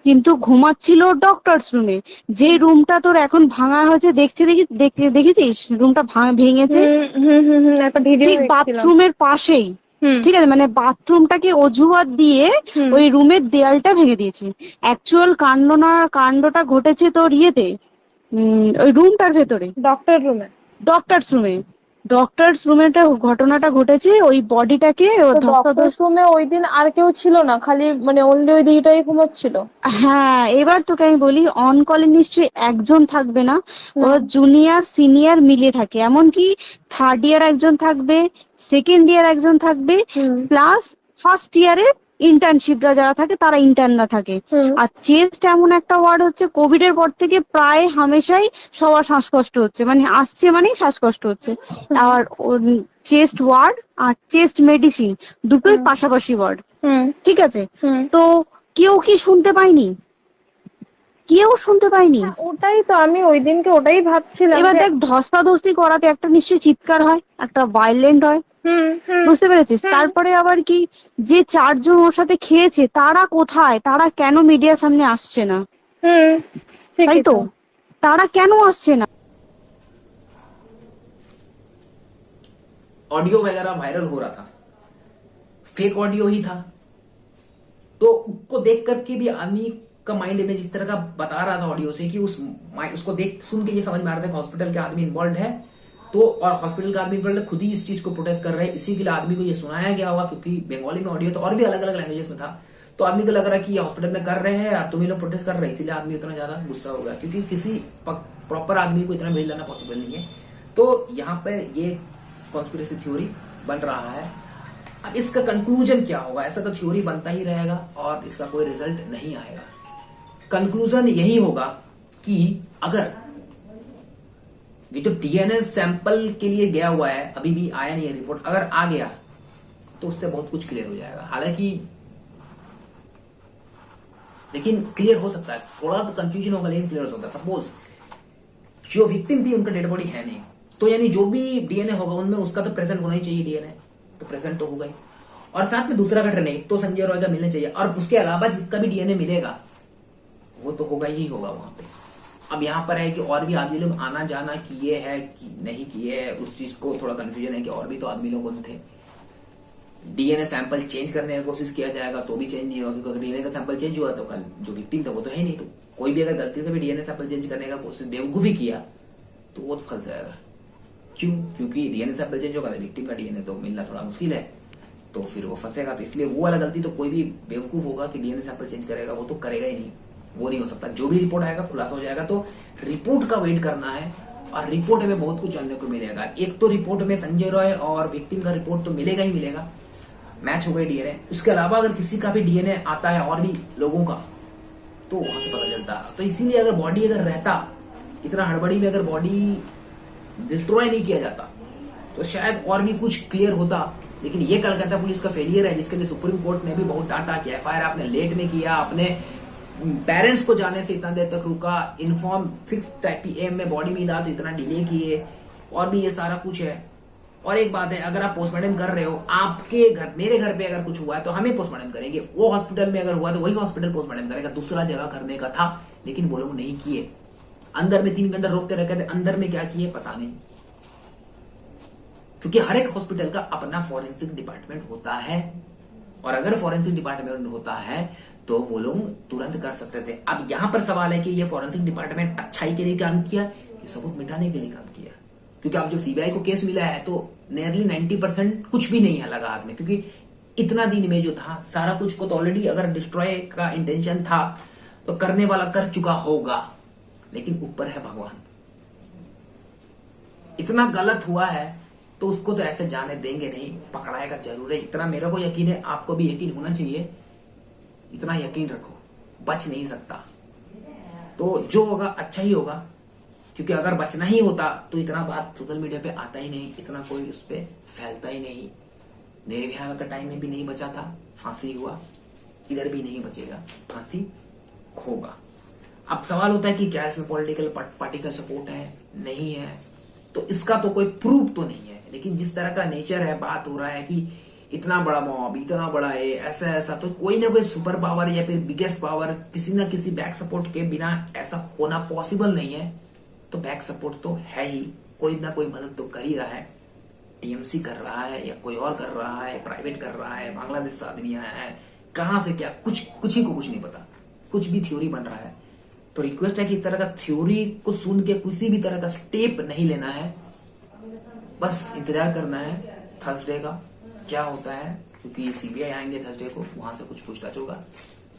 Speaker 11: কিন্তু ঘুমাচ্ছিল ডক্টরস রুমে। যে রুমটা তোর এখন ভাঙা হয়েছে, দেখেছিস রুমটা ভেঙেছে, ঠিক বাথরুমের পাশেই, ঠিক আছে। মানে বাথরুমটাকে অজুহাত দিয়ে ওই রুমের দেয়ালটা ভেঙে দিয়েছে। অ্যাকচুয়াল কাণ্ডটা ঘটেছে তোর ইয়েতে, ওই রুমটার ভেতরে, ডক্টরস রুমে ঘটনাটা ঘটেছে। ওই বডিটাকে ডক্টরস রুমে ওই দিন আর কেউ ছিল না, খালি মানে অনলি ওই দিকটাই ঘুমাচ্ছিল। হ্যাঁ, এবার তোকে আমি বলি, অন কলে নিশ্চয়ই একজন থাকবে না, ও জুনিয়র সিনিয়র মিলে থাকে। এমনকি 3rd ইয়ার একজন থাকবে, 2nd ইয়ার একজন থাকবে, প্লাস 1st ইয়ারের ইন্টার্নশিপরা যারা থাকে তারা ইন্টার্নরা থাকে। আর চেস্ট এমন একটা ওয়ার্ড হচ্ছে, কোভিড এর পর থেকে প্রায় হামেশাই সবার শ্বাসকষ্ট হচ্ছে, মানে আসছে মানেই শ্বাসকষ্ট হচ্ছে। আর চেস্ট ওয়ার্ড আর চেস্ট মেডিসিন দুটোই পাশাপাশি ওয়ার্ড, ঠিক আছে। তো কেউ কি শুনতে পায়নি? কেউ শুনতে পায়নি। ওটাই তো আমি ওই দিনকে ওটাই ভাবছিলাম। এবার দেখ, ধস্তাধস্তি করাতে একটা নিশ্চয়ই চিৎকার হয়, একটা ভায়োলেন্ট হয়, বুঝতে পেরেছিস? তারপরে আবার কি, যে 4 জন ওর সাথে খেয়েছে তারা কোথায়, তারা কেন মিডিয়ার সামনে আসছে না? তাই তো, তারা কেন আসছে না?
Speaker 5: ऑडियो वगैरह वायरल हो रहा था, फेक ऑडियो ही था, तो उसको देख करके भी आदमी का माइंड इमेज इस तरह का बता रहा था ऑडियो से कि उसको देख सुन के ये समझ में आ रहा था कि हॉस्पिटल के आदमी इन्वॉल्व है। तो और हॉस्पिटल का आदमी इन्वॉल्व खुद ही इस चीज को प्रोटेस्ट कर रहे हैं, इसी के लिए आदमी को ये सुनाया गया होगा, क्योंकि बंगाली में ऑडियो तो और भी अलग अलग लैंग्वेजेस में था। तो आदमी को लग रहा है कि ये हॉस्पिटल में कर रहे हैं और तुम ही लोग प्रोटेस्ट कर रहे हैं, इसीलिए आदमी उतना ज्यादा गुस्सा हो गया, क्योंकि किसी प्रॉपर आदमी को इतना भीड़ लाना पॉसिबल नहीं है। तो यहाँ पे ये कॉन्स्पिरेसी थ्योरी बन रहा है। अब इसका कंक्लूजन क्या होगा? ऐसा तो थ्योरी बनता ही रहेगा और इसका कोई रिजल्ट नहीं आएगा। कंक्लूजन यही होगा कि अगर ये जो डीएनए सैंपल के लिए गया हुआ है, अभी भी आया नहीं है रिपोर्ट, अगर आ गया तो उससे बहुत कुछ क्लियर हो जाएगा। हालांकि लेकिन क्लियर हो सकता है, थोड़ा तो कंफ्यूजन होगा लेकिन क्लियर हो सकता है। सपोज जो विक्टिम थी उनका डेड बॉडी है नहीं, तो यानी जो भी डीएनए होगा उनमें उसका तो प्रेजेंट होना ही चाहिए, डीएनए तो प्रेजेंट तो होगा ही, और साथ में दूसरा घटना नहीं तो संजय रॉय का मिलना चाहिए, और उसके अलावा जिसका भी डीएनए मिलेगा वो तो होगा ही होगा वहां पे। अब यहाँ पर है कि और भी आदमी लोग आना जाना किए है कि नहीं किए है, उस चीज को थोड़ा कंफ्यूजन है कि और भी तो आदमी लोग थे। डीएनए सैंपल चेंज करने की कोशिश किया जाएगा तो भी चेंज नहीं होगा, क्योंकि डीएनए का सैंपल चेंज हुआ तो कल जो विक्टिम था वो तो है नहीं, तो कोई भी अगर गलती से भी डीएनए सैंपल चेंज करने का कोशिश बेवकूफी किया तो वो तो फंस जाएगा। क्यों? क्योंकि डीएनए सैंपल चेंज होगा, विक्टिम का डीएनए तो मिलना थोड़ा मुश्किल है, तो फिर वो फंसेगा। तो इसलिए वो वाला गलती तो कोई भी बेवकूफ होगा कि डीएनए सैंपल चेंज करेगा, वो तो करेगा ही नहीं, वो नहीं हो सकता। जो भी रिपोर्ट आएगा खुलासा हो जाएगा, तो रिपोर्ट का वेट करना है और रिपोर्ट में बहुत कुछ जानने को मिलेगा। एक तो रिपोर्ट में संजय रॉय और विक्टिम का रिपोर्ट तो मिलेगा ही मिलेगा, मैच हो गए डीएनए। उसके अलावा अगर किसी का भी डीएनए आता है और भी लोगों का, तो वहां से पता चलता। तो इसीलिए अगर बॉडी अगर रहता, इतना हड़बड़ी में अगर बॉडी डिस्ट्रॉय नहीं किया जाता, तो शायद और भी कुछ क्लियर होता। लेकिन ये कलकत्ता पुलिस का फेलियर है, जिसके लिए सुप्रीम कोर्ट ने भी बहुत डांटा कि एफआईआर आपने लेट में किया, अपने पेरेंट्स को जाने से इतना देर तक रुका, इन्फॉर्म 6 PM में बॉडी मिला तो इतना डिले किए, और भी ये सारा कुछ है। और एक बात है, अगर आप पोस्टमार्टम कर रहे हो, आपके घर, मेरे घर पे अगर कुछ हुआ है तो हमें पोस्टमार्टम करेंगे, वो हॉस्पिटल में अगर हुआ तो वही हॉस्पिटल पोस्टमार्टम करेगा। दूसरा जगह करने का था, लेकिन वो लोग नहीं किए। अंदर में 3 घंटा रोकते रखे थे, अंदर में क्या किए पता नहीं, क्योंकि हर एक हॉस्पिटल का अपना फॉरेंसिक डिपार्टमेंट होता है, और अगर फॉरेंसिक डिपार्टमेंट होता है तो वो लोग तुरंत कर सकते थे। अब यहां पर सवाल है कि ये फॉरेंसिक डिपार्टमेंट अच्छाई के लिए काम किया कि सबूत मिटाने के लिए काम किया? क्योंकि अब जो सीबीआई को केस मिला है तो नियरली 90% कुछ भी नहीं है लगा हाथ में, क्योंकि इतना दिन में जो था सारा कुछ को तो ऑलरेडी अगर डिस्ट्रॉय का इंटेंशन था तो करने वाला कर चुका होगा, लेकिन ऊपर है भगवान। इतना गलत हुआ है तो उसको तो ऐसे जाने देंगे नहीं, पकड़ाएगा जरूर है, इतना मेरे को यकीन है, आपको भी यकीन होना चाहिए। इतना यकीन रखो, बच नहीं सकता। तो जो होगा अच्छा ही होगा, क्योंकि अगर बचना ही होता तो इतना बात सोशल मीडिया पे आता ही नहीं, इतना कोई उस पर फैलता ही नहीं। निर्भया का टाइम में भी नहीं बचा था, फांसी हुआ, इधर भी नहीं बचेगा, फांसी होगा। अब सवाल होता है कि क्या इसमें पॉलिटिकल पार्टी का सपोर्ट है, नहीं है, तो इसका तो कोई प्रूफ तो नहीं है। लेकिन जिस तरह का नेचर है, बात हो रहा है कि इतना बड़ा मॉब, इतना बड़ा ये, ऐसा ऐसा, तो कोई ना कोई सुपर पावर या फिर बिगेस्ट पावर किसी ना किसी बैक सपोर्ट के बिना ऐसा होना पॉसिबल नहीं है। तो बैक सपोर्ट तो है ही, कोई ना कोई मदद तो कर ही रहा है। टीएमसी कर रहा है या कोई और कर रहा है, प्राइवेट कर रहा है, बांग्लादेश से आदमी आया है, कहां से क्या, कुछ ही को कुछ नहीं पता, कुछ भी थ्योरी बन रहा है। तो रिक्वेस्ट है कि इस तरह का थ्योरी को सुन के किसी भी तरह का स्टेप नहीं लेना है, बस इंतजार करना है थर्सडे का क्या होता है, क्योंकि सीबीआई आएंगे थर्सडे को, वहां से कुछ पूछताछ होगा।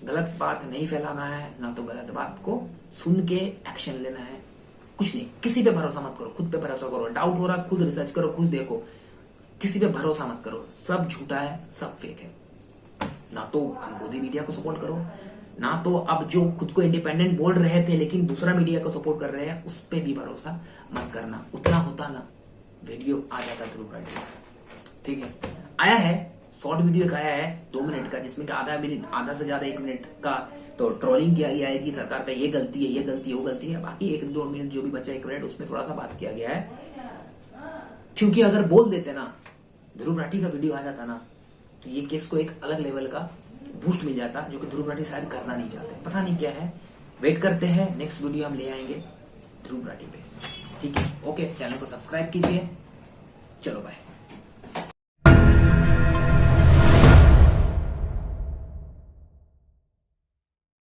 Speaker 5: गलत बात नहीं फैलाना है, ना तो गलत बात को सुन के एक्शन लेना है, कुछ नहीं। किसी पे भरोसा मत करो, खुद पे भरोसा करो। डाउट हो रहा, खुद रिसर्च करो, खुद देखो, किसी पे भरोसा मत करो, सब झूठा है, सब फेक है। ना तो हम मोदी मीडिया को सपोर्ट करो, ना तो अब जो खुद को इंडिपेंडेंट बोल रहे थे लेकिन दूसरा मीडिया को सपोर्ट कर रहे हैं, उस पर भी भरोसा मत करना। उतना होता ना, वीडियो आ जाता ध्रुव राठी, ठीक है। आया है शॉर्ट वीडियो एक आया है 2 मिनट का, जिसमें आधा से ज्यादा 1 मिनट का तो ट्रोलिंग किया गया है कि सरकार का ये गलती है, ये गलती है, वो गलती है। बाकी 1-2 मिनट जो भी बचा 1 मिनट, उसमें थोड़ा सा बात किया गया है, क्योंकि अगर बोल देते ना, ध्रुव राठी का वीडियो आ जाता ना, तो ये केस को एक अलग लेवल का बूस्ट मिल जाता, जो कि ध्रुव राठी शायद करना नहीं चाहते। पता नहीं क्या है, वेट करते हैं, नेक्स्ट वीडियो हम ले आएंगे ध्रुव राठी पे, ठीक है। ओके, चैनल को सब्सक्राइब कीजिए, चलो बाय।